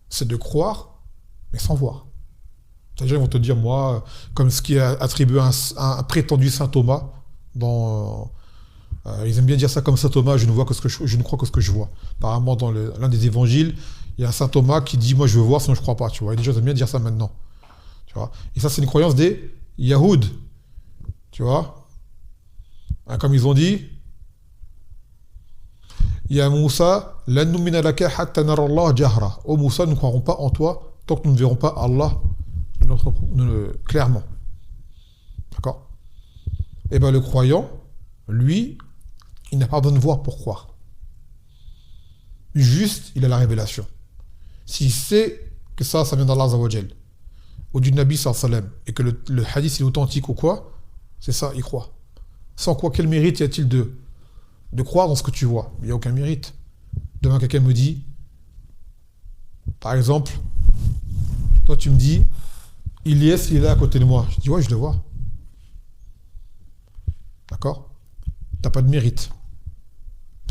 C'est de croire, mais sans voir. C'est-à-dire, ils vont te dire, moi, comme ce qui est attribué à un prétendu saint Thomas, ils aiment bien dire ça comme saint Thomas, je ne crois que ce que je vois. Apparemment, dans l'un des évangiles, il y a un saint Thomas qui dit, moi je veux voir, sinon je ne crois pas. Tu vois, et les gens aiment bien dire ça maintenant. Tu vois, et ça, c'est une croyance des Yahoud. Tu vois, comme ils ont dit, Ya Moussa, lan numina laka hatta nara Allah jahra. Oh Moussa, nous ne croirons pas en toi tant que nous ne verrons pas Allah clairement. D'accord? Et bien le croyant, lui, il n'a pas besoin de voir pour croire. Juste, il a la révélation. S'il sait que ça vient d'Allah Azza wa Jal, ou du Nabi sallallahu alayhi wa sallam, et que le hadith est authentique ou quoi, c'est ça, il croit. Sans quoi, quel mérite y a-t-il de croire dans ce que tu vois? Il n'y a aucun mérite. Demain, quelqu'un me dit, par exemple, toi tu me dis, Ilyes, il est là à côté de moi. Je dis, ouais, je le vois. D'accord? T'as pas de mérite.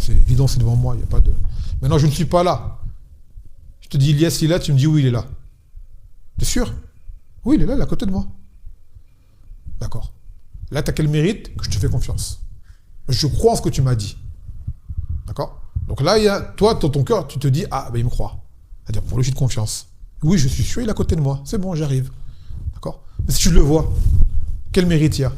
C'est évident, c'est devant moi, il n'y a pas de... Maintenant, je ne suis pas là. Je te dis, Ilyes, il est là, tu me dis, oui, il est là. T'es sûr? Oui, il est là à côté de moi. D'accord. Là, t'as quel mérite? Que je te fais confiance. Je crois en ce que tu m'as dit. D'accord? Donc là, il y a, toi, dans ton cœur, tu te dis, ah, ben il me croit. C'est-à-dire, pour lui, j'ai de confiance. Oui, je suis sûr, il est à côté de moi. C'est bon, j'arrive. D'accord? Mais si tu le vois, quel mérite il y a?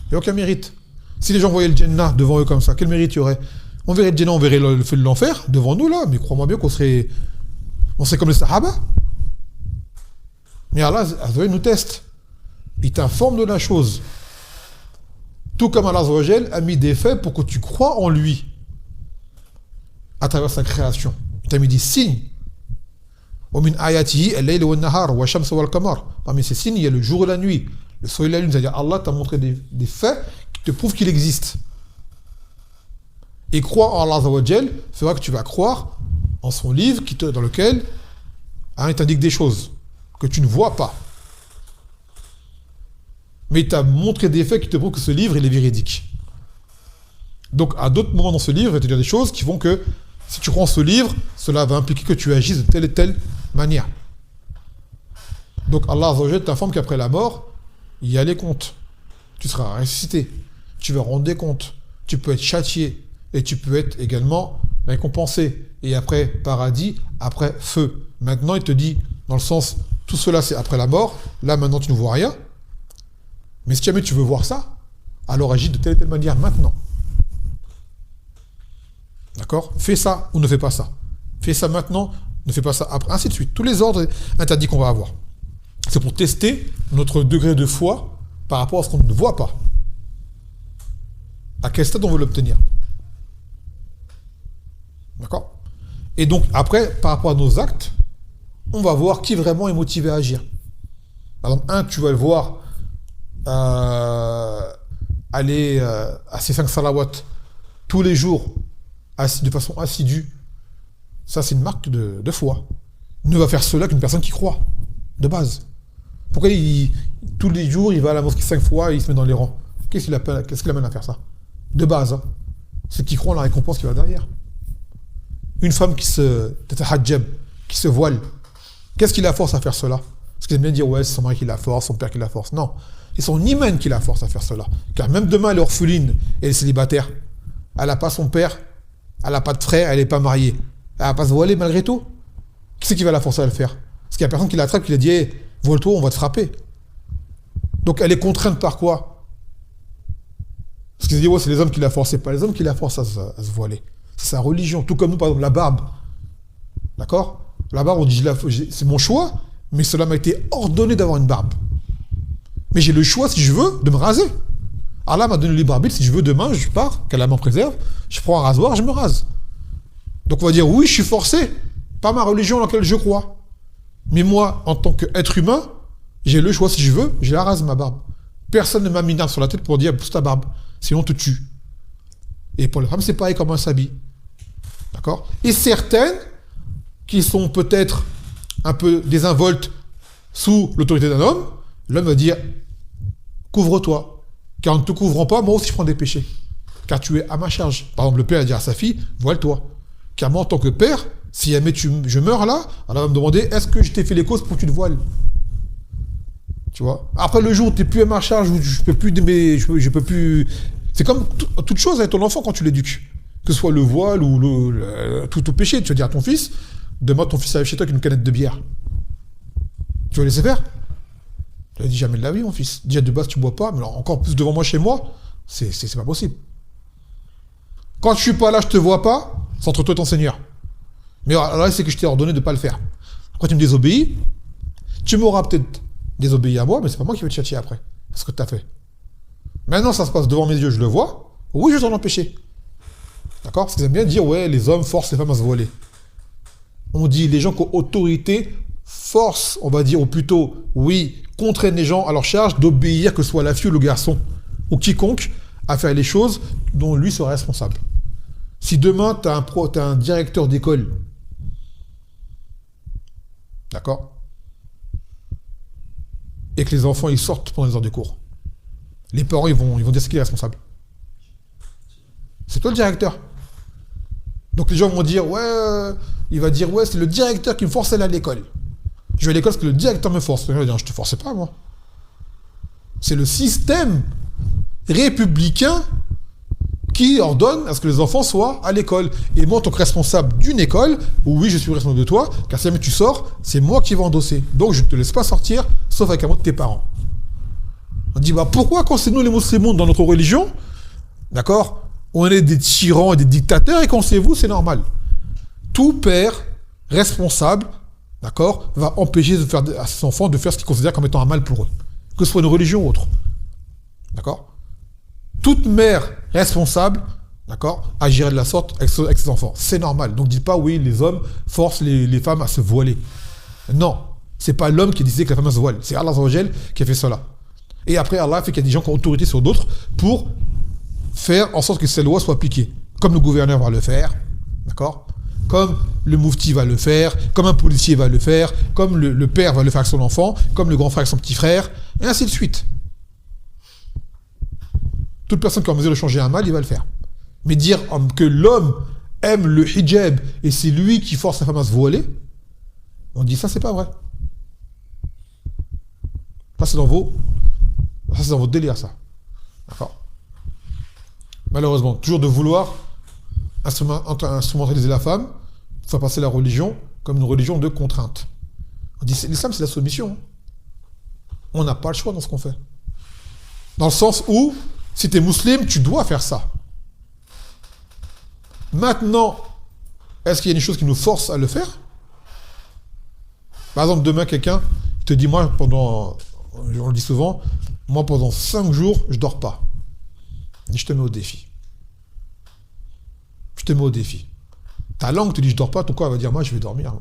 Il n'y a aucun mérite. Si les gens voyaient le Jannah devant eux comme ça, quel mérite il y aurait? On verrait le Jannah, on verrait le feu de l'enfer devant nous là, mais crois-moi bien qu'on serait comme les Sahaba. Mais Allah nous teste. Il t'informe de la chose. Tout comme Allah a mis des faits pour que tu crois en lui à travers sa création. Il t'a mis des signes. Parmi ces signes, il y a le jour et la nuit, le soleil et la lune. C'est-à-dire Allah t'a montré des faits qui te prouvent qu'il existe. Et croire en Allah Azza wa Jal fera que tu vas croire en son livre dans lequel il t'indique des choses que tu ne vois pas. Mais il t'a montré des faits qui te prouvent que ce livre il est véridique. Donc à d'autres moments dans ce livre, il va te dire des choses qui font que si tu crois en ce livre, cela va impliquer que tu agisses de telle et telle manière. Donc Allah Azza wa Jal t'informe qu'après la mort, il y a les comptes. Tu seras ressuscité. Tu vas rendre des comptes. Tu peux être châtié. Et tu peux être également récompensé. Et après paradis, après feu. Maintenant, il te dit, dans le sens, tout cela c'est après la mort. Là, maintenant, tu ne vois rien. Mais si jamais tu veux voir ça, alors agis de telle et telle manière maintenant. D'accord? Fais ça ou ne fais pas ça. Fais ça maintenant, ne fais pas ça après, ainsi de suite. Tous les ordres interdits qu'on va avoir. C'est pour tester notre degré de foi par rapport à ce qu'on ne voit pas. À quel stade on veut l'obtenir. D'accord? Et donc, après, par rapport à nos actes, on va voir qui vraiment est motivé à agir. Par exemple, tu vas le voir aller à ses 5 salawats tous les jours, de façon assidue. Ça, c'est une marque de foi. Ne va faire cela qu'une personne qui croit, de base. Pourquoi tous les jours, il va à la mosquée 5 fois et il se met dans les rangs? Qu'est-ce qu'il amène à faire ça? De base, hein. C'est qui croit en la récompense qui va derrière. Une femme qui se hajjab, qui se voile, qu'est-ce qui la force à faire cela? Parce qu'ils aiment bien dire, ouais, c'est son mari qui la force, son père qui la force. Non, c'est son iman qui la force à faire cela. Car même demain, elle est orpheline et elle est célibataire. Elle n'a pas son père, elle n'a pas de frère, elle n'est pas mariée. Elle va pas se voiler malgré tout. Qui c'est qui va la forcer à le faire? Parce qu'il y a personne qui l'attrape, qui lui dit, hey, voile-toi, on va te frapper. Donc elle est contrainte par quoi? Parce qu'ils disent, ouais, c'est les hommes qui la forcent. C'est pas les hommes qui la forcent à se voiler. C'est sa religion. Tout comme nous, par exemple, la barbe. D'accord? La barbe, on dit, c'est mon choix, mais cela m'a été ordonné d'avoir une barbe. Mais j'ai le choix, si je veux, de me raser. Allah m'a donné le libre arbitre, si je veux, demain, je pars, qu'Allah m'en préserve, je prends un rasoir, je me rase. Donc on va dire, oui, je suis forcé par ma religion dans laquelle je crois. Mais moi, en tant qu'être humain, j'ai le choix, si je veux, je la rase, ma barbe. Personne ne m'a mis une arme sur la tête pour dire, pousse ta barbe, sinon on te tue. Et pour les femmes, c'est pareil, comme un s'habille. D'accord? Et certaines, qui sont peut-être un peu désinvoltes sous l'autorité d'un homme, l'homme va dire, couvre-toi. Car en ne te couvrant pas, moi aussi je prends des péchés. Car tu es à ma charge. Par exemple, le père va dire à sa fille, voile-toi. Car moi, en tant que père, si jamais je meurs là, elle va me demander, est-ce que je t'ai fait les causes pour que tu te voiles? Tu vois? Après le jour où tu n'es plus à ma charge, où je peux plus je peux plus... C'est comme toute chose avec ton enfant quand tu l'éduques. Que ce soit le voile ou tout péché. Tu vas dire à ton fils, demain ton fils arrive chez toi avec une canette de bière. Tu vas laisser faire? Tu vas dire jamais de la vie, mon fils. Déjà de base tu bois pas, mais alors, encore plus devant moi chez moi, c'est pas possible. Quand je suis pas là, je te vois pas, c'est entre toi et ton Seigneur. Mais alors là, c'est que je t'ai ordonné de ne pas le faire. Quand tu me désobéis, tu m'auras peut-être désobéi à moi, mais c'est pas moi qui vais te châtier après. C'est ce que tu as fait. Maintenant, ça se passe devant mes yeux, je le vois. Oui, je vais t'en empêcher. D'accord? Parce qu'ils aiment bien dire, ouais, les hommes forcent les femmes à se voiler. On dit, les gens qui ont autorité forcent, on va dire, ou plutôt, oui, contraignent les gens à leur charge d'obéir, que ce soit la fille ou le garçon, ou quiconque, à faire les choses dont lui sera responsable. Si demain, tu as un directeur d'école, d'accord, et que les enfants, ils sortent pendant les heures de cours, les parents, ils vont dire ce qui est responsable. C'est toi le directeur. Donc les gens vont dire, ouais, il va dire, ouais, c'est le directeur qui me force à aller à l'école. Je vais à l'école parce que le directeur me force. Je vais dire, je te forçais pas, moi. C'est le système républicain qui ordonne à ce que les enfants soient à l'école. Et moi, en tant que responsable d'une école, oui, je suis responsable de toi, car si jamais tu sors, c'est moi qui vais endosser. Donc, je ne te laisse pas sortir, sauf avec un mot de tes parents. On dit, bah pourquoi quand c'est nous les musulmans dans notre religion, d'accord, on est des tyrans et des dictateurs, et quand c'est vous, c'est normal. Tout père responsable, d'accord, va empêcher à ses enfants de faire ce qu'il considère comme étant un mal pour eux. Que ce soit une religion ou autre. D'accord? Toute mère responsable, d'accord, agirait de la sorte avec ses enfants. C'est normal. Donc dites pas, oui, les hommes forcent les femmes à se voiler. Non. C'est pas l'homme qui disait que la femme se voile. C'est Allah qui a fait cela. Et après, Allah fait qu'il y a des gens qui ont autorité sur d'autres pour faire en sorte que ces lois soient appliquées. Comme le gouverneur va le faire, d'accord? Comme le moufti va le faire, comme un policier va le faire, comme le père va le faire avec son enfant, comme le grand frère avec son petit frère, et ainsi de suite. Toute personne qui est en mesure de changer un mal, il va le faire. Mais dire que l'homme aime le hijab et c'est lui qui force la femme à se voiler, on dit ça, c'est pas vrai. Ça, c'est dans vos délires, ça. D'accord? Malheureusement, toujours de vouloir instrumentaliser la femme, faire passer la religion comme une religion de contrainte. On dit l'islam, c'est la soumission. On n'a pas le choix dans ce qu'on fait. Dans le sens où Si tu es musulman, tu dois faire ça. Maintenant, est-ce qu'il y a une chose qui nous force à le faire? Par exemple, demain, quelqu'un te dit, moi, on le dit souvent, moi, pendant 5 jours, je dors pas. Et je te mets au défi. Je te mets au défi. Ta langue te dit, je dors pas, ton corps va dire, moi, je vais dormir.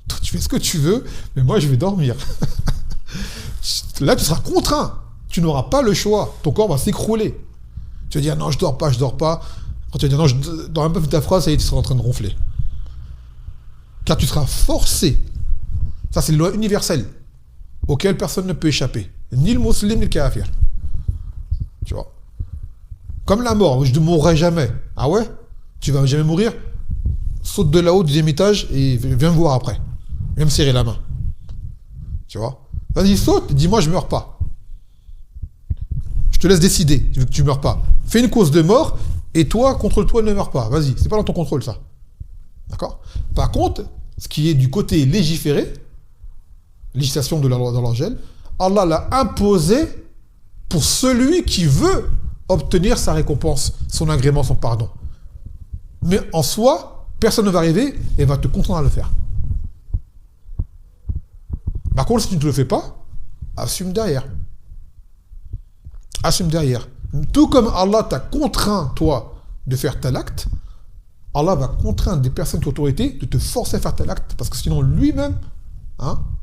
Toi, tu fais ce que tu veux, mais moi, je vais dormir. Là, tu seras contraint. Tu n'auras pas le choix. Ton corps va s'écrouler. Tu vas dire, non, je dors pas, je dors pas. Quand tu vas dire, non, dans un peu de ta phrase, ça y est, tu seras en train de ronfler. Car tu seras forcé. Ça, c'est une loi universelle auquel personne ne peut échapper. Ni le musulman, ni le kafir. Tu vois. Comme la mort, je ne mourrai jamais. Ah ouais? Tu vas jamais mourir? Saute de là-haut, deuxième étage, et viens me voir après. Viens me serrer la main. Tu vois? Vas-y, saute, dis-moi, je meurs pas. Je te laisse décider, tu veux que tu meurs pas. Fais une cause de mort, et toi, contrôle-toi, ne meurs pas. Vas-y, c'est pas dans ton contrôle, ça. D'accord? Par contre, ce qui est du côté légiféré, législation de la loi d'Angèle, Allah l'a imposé pour celui qui veut obtenir sa récompense, son agrément, son pardon. Mais en soi, personne ne va arriver et va te contraindre à le faire. Par contre, si tu ne te le fais pas, assume derrière. Assume derrière. Tout comme Allah t'a contraint, toi, de faire tel acte, Allah va contraindre des personnes qui ont autorité de te forcer à faire tel acte, parce que sinon, lui-même,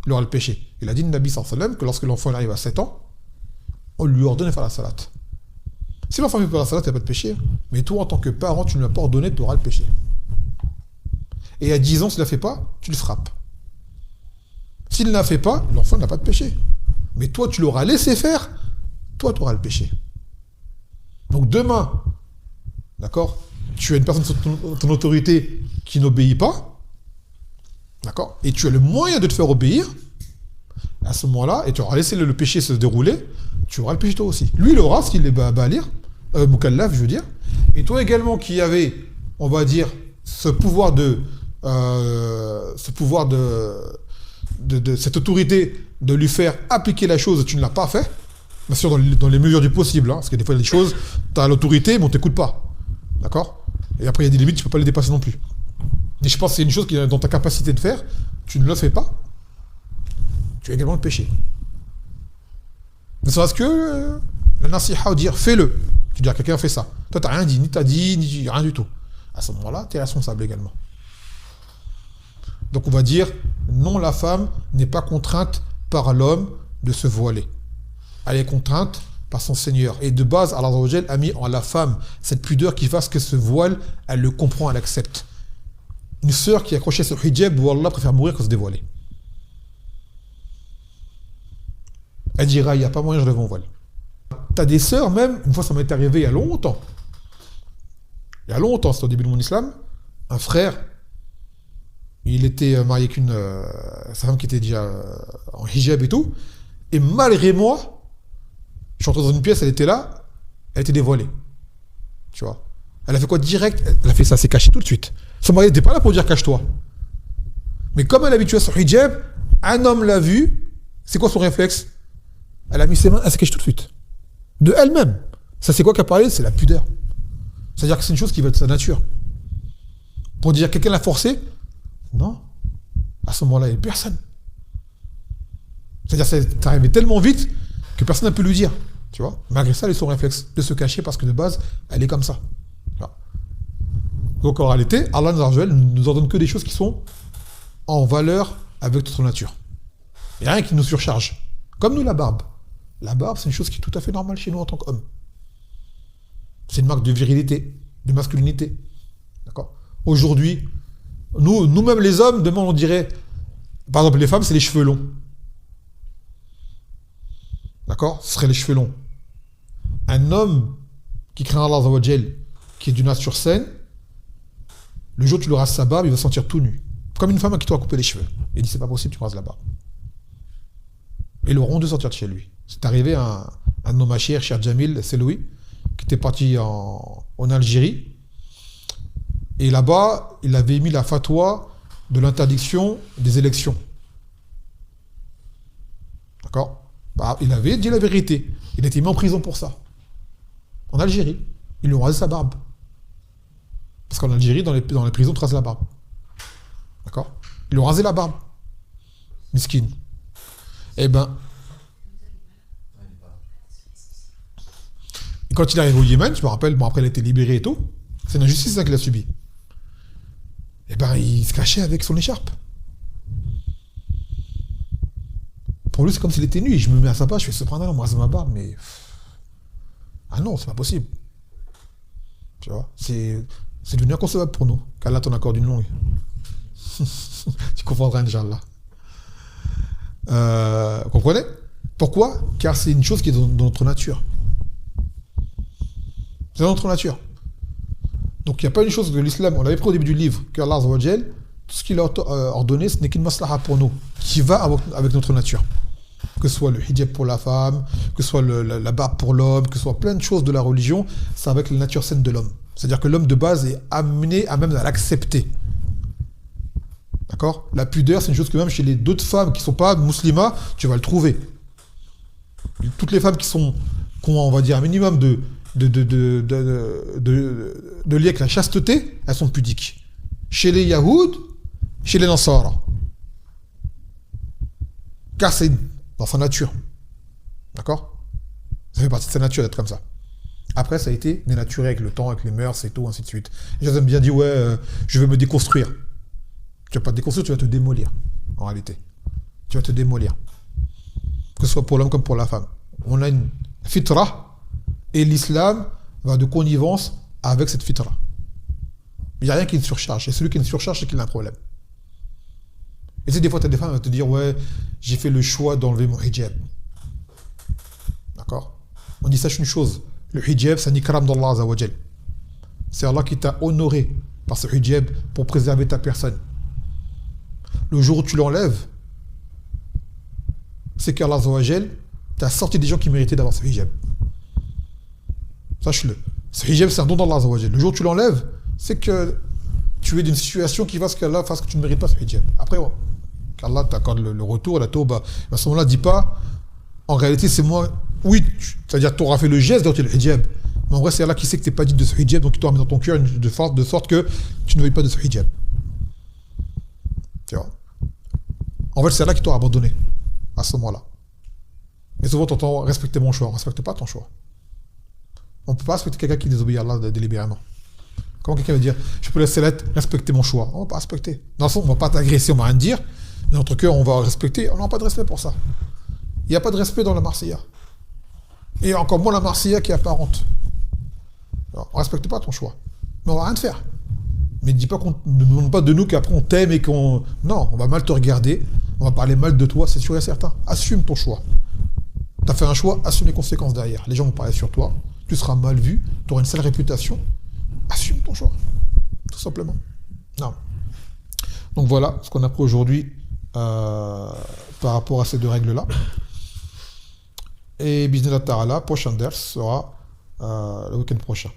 il aura le péché. Il a dit, Nabi sallallahu alayhi wa sallam, que lorsque l'enfant arrive à 7 ans, on lui ordonne de faire la salat. Si l'enfant ne fait pas la salat, il n'y a pas de péché. Mais toi, en tant que parent, tu ne l'as pas ordonné, tu auras le péché. Et à 10 ans, s'il ne la fait pas, tu le frappes. S'il ne la fait pas, l'enfant n'a pas de péché. Mais toi, tu l'auras laissé faire, toi, tu auras le péché. Donc demain, d'accord, tu as une personne sous ton autorité qui n'obéit pas, d'accord, et tu as le moyen de te faire obéir, à ce moment-là, et tu auras laissé le péché se dérouler, tu auras le péché toi aussi. Lui, il aura, s'il est balir, mukallaf, je veux dire, et toi également qui avais, on va dire, ce pouvoir de cette autorité de lui faire appliquer la chose, tu ne l'as pas fait, bien sûr dans les mesures du possible, parce que des fois il y a des choses, tu as l'autorité, mais on ne t'écoute pas. D'accord? Et après il y a des limites, tu ne peux pas les dépasser non plus. Et je pense que c'est une chose qui est dans ta capacité de faire, tu ne le fais pas, tu as également le péché. Ne serait-ce que le nasiha, dire fais-le. Tu dis à quelqu'un, fais ça. Toi, tu n'as rien dit, ni rien du tout. À ce moment-là, tu es responsable également. Donc on va dire, non, la femme n'est pas contrainte par l'homme de se voiler. Elle est contrainte par son Seigneur. Et de base, Allah a mis en la femme cette pudeur qui fasse que ce voile, elle le comprend, elle l'accepte. Une sœur qui est accrochée sur le hijab, où Allah préfère mourir que se dévoiler. Elle dira, il n'y a pas moyen, je lève mon voile. Tu as des sœurs même, une fois ça m'est arrivé il y a longtemps, c'était au début de mon islam, un frère, il était marié avec sa femme qui était déjà en hijab et tout, et malgré moi, je suis entré dans une pièce, elle était là, elle était dévoilée. Tu vois. Elle a fait quoi direct? Elle a fait ça, c'est caché tout de suite. Son mari n'était pas là pour dire cache-toi. Mais comme elle est habituée à son hijab, un homme l'a vu, c'est quoi son réflexe? Elle a mis ses mains, elle s'est cachée tout de suite. De elle-même. Ça, c'est quoi qu'a parlé? C'est la pudeur. C'est-à-dire que c'est une chose qui va de sa nature. Pour dire quelqu'un l'a forcé? Non. À ce moment-là, il n'y a personne. C'est-à-dire que c'est arrivé tellement vite que personne n'a pu lui dire. Tu vois? Malgré ça, elle a son réflexe de se cacher parce que de base, elle est comme ça. Voilà. Donc en réalité, Allah ne nous ordonne que des choses qui sont en valeur avec notre nature. Il n'y a rien qui nous surcharge. Comme nous, la barbe. La barbe, c'est une chose qui est tout à fait normale chez nous en tant qu'hommes. C'est une marque de virilité, de masculinité. D'accord? Aujourd'hui, nous-mêmes les hommes, demain on dirait, par exemple les femmes, c'est les cheveux longs. D'accord? Ce serait les cheveux longs. Un homme qui craint Allah Azza wa Jal, qui est d'une nature saine, le jour où tu lui rases sa barbe, il va se sentir tout nu. Comme une femme à qui tu as coupé les cheveux. Il dit, c'est pas possible, tu me rases la barbe. Et le rond de sortir de chez lui. C'est arrivé à un homme cher Jamil Seloui, qui était parti en Algérie. Et là-bas, il avait mis la fatwa de l'interdiction des élections. D'accord? Il avait dit la vérité. Il était mis en prison pour ça. En Algérie. Ils lui ont rasé sa barbe. Parce qu'en Algérie, dans les prisons, on te rase la barbe. D'accord? Ils lui ont rasé la barbe. Miskin. Eh ben, et quand il arrive au Yémen, je me rappelle, bon après il a été libéré et tout, c'est une injustice ça qu'il a subi. Eh ben, il se cachait avec son écharpe. Pour lui, c'est comme s'il était nu. Je me mets à sa place, je fais subhanallah, moi, c'est ma barbe, mais. Ah non, c'est pas possible. Tu vois, c'est devenu inconcevable pour nous. Qu'Allah t'en accorde une longue. Tu comprendras, Inch'Allah. Vous comprenez? Pourquoi? Car c'est une chose qui est dans notre nature. C'est dans notre nature. Donc il n'y a pas une chose de l'islam, on l'avait pris au début du livre, qu'Allah Azza wa Jal, tout ce qu'il a ordonné, ce n'est qu'une maslaha pour nous, qui va avec notre nature. Que ce soit le hijab pour la femme, que ce soit la barbe pour l'homme, que ce soit plein de choses de la religion, c'est avec la nature saine de l'homme. C'est-à-dire que l'homme de base est amené à même à l'accepter. D'accord? La pudeur, c'est une chose que même chez les d'autres femmes qui ne sont pas musulmanes, tu vas le trouver. Toutes les femmes qui ont, on va dire, un minimum de lié avec la chasteté, elles sont pudiques. Chez les Yahoud, chez les Nasara. Car c'est dans sa nature. D'accord? Ça fait partie de sa nature d'être comme ça. Après, ça a été dénaturé avec le temps, avec les mœurs et tout, ainsi de suite. Les gens aiment bien dire, ouais, je veux me déconstruire. Tu vas pas te déconstruire, tu vas te démolir, en réalité. Tu vas te démolir. Que ce soit pour l'homme comme pour la femme. On a une fitra, et l'islam va de connivence avec cette fitra. Il n'y a rien qui ne surcharge. Et celui qui ne surcharge, c'est qu'il a un problème. Et tu sais, des fois, tu as des femmes qui vont te dire, ouais, j'ai fait le choix d'enlever mon hijab. D'accord? On dit, sache une chose, le hijab, c'est un ikram d'Allah Azza wa Jal. C'est Allah qui t'a honoré par ce hijab pour préserver ta personne. Le jour où tu l'enlèves, c'est qu'Allah Azza wa Jal t'a sorti des gens qui méritaient d'avoir ce hijab. Sache-le. Ce hijab, c'est un don d'Allah Azza wa Jal. Le jour où tu l'enlèves, c'est que tu es d'une situation qui va ce qu'Allah fasse que tu ne mérites pas ce hijab. Après, ouais, qu'Allah t'accorde le retour, la tauba. À ce moment-là, dis pas, en réalité, c'est moi. Oui, c'est-à-dire tu auras fait le geste d'enlever le hijab. Mais en vrai, c'est Allah qui sait que tu n'es pas dit de ce hijab, donc il t'aura mis dans ton cœur de sorte que tu ne veuilles pas de ce hijab. Tu vois? En fait, c'est Allah qui t'aura abandonné à ce moment-là. Et souvent, tu entends respecter mon choix. On ne respecte pas ton choix. On ne peut pas respecter quelqu'un qui désobéit à Allah délibérément. Comment quelqu'un va dire, je peux laisser l'être, respecter mon choix? On ne va pas respecter. Dans le fond, on ne va pas t'agresser, on ne va rien dire. Mais notre cœur, on va respecter. On n'a pas de respect pour ça. Il n'y a pas de respect dans la Marsiya. Et encore moins la Marsiya qui est apparente. Alors, on ne respecte pas ton choix. Mais on ne va rien te faire. Mais dis pas qu'on ne demande pas de nous qu'après on t'aime et qu'on... Non, on va mal te regarder. On va parler mal de toi, c'est sûr et certain. Assume ton choix. Tu as fait un choix, assume les conséquences derrière. Les gens vont parler sur toi. Tu seras mal vu. Tu auras une sale réputation. Assume ton choix. Tout simplement. Non. Donc voilà ce qu'on a pris aujourd'hui par rapport à ces deux règles-là. Et Bismillah Ta'ala, prochain ders sera le week-end prochain.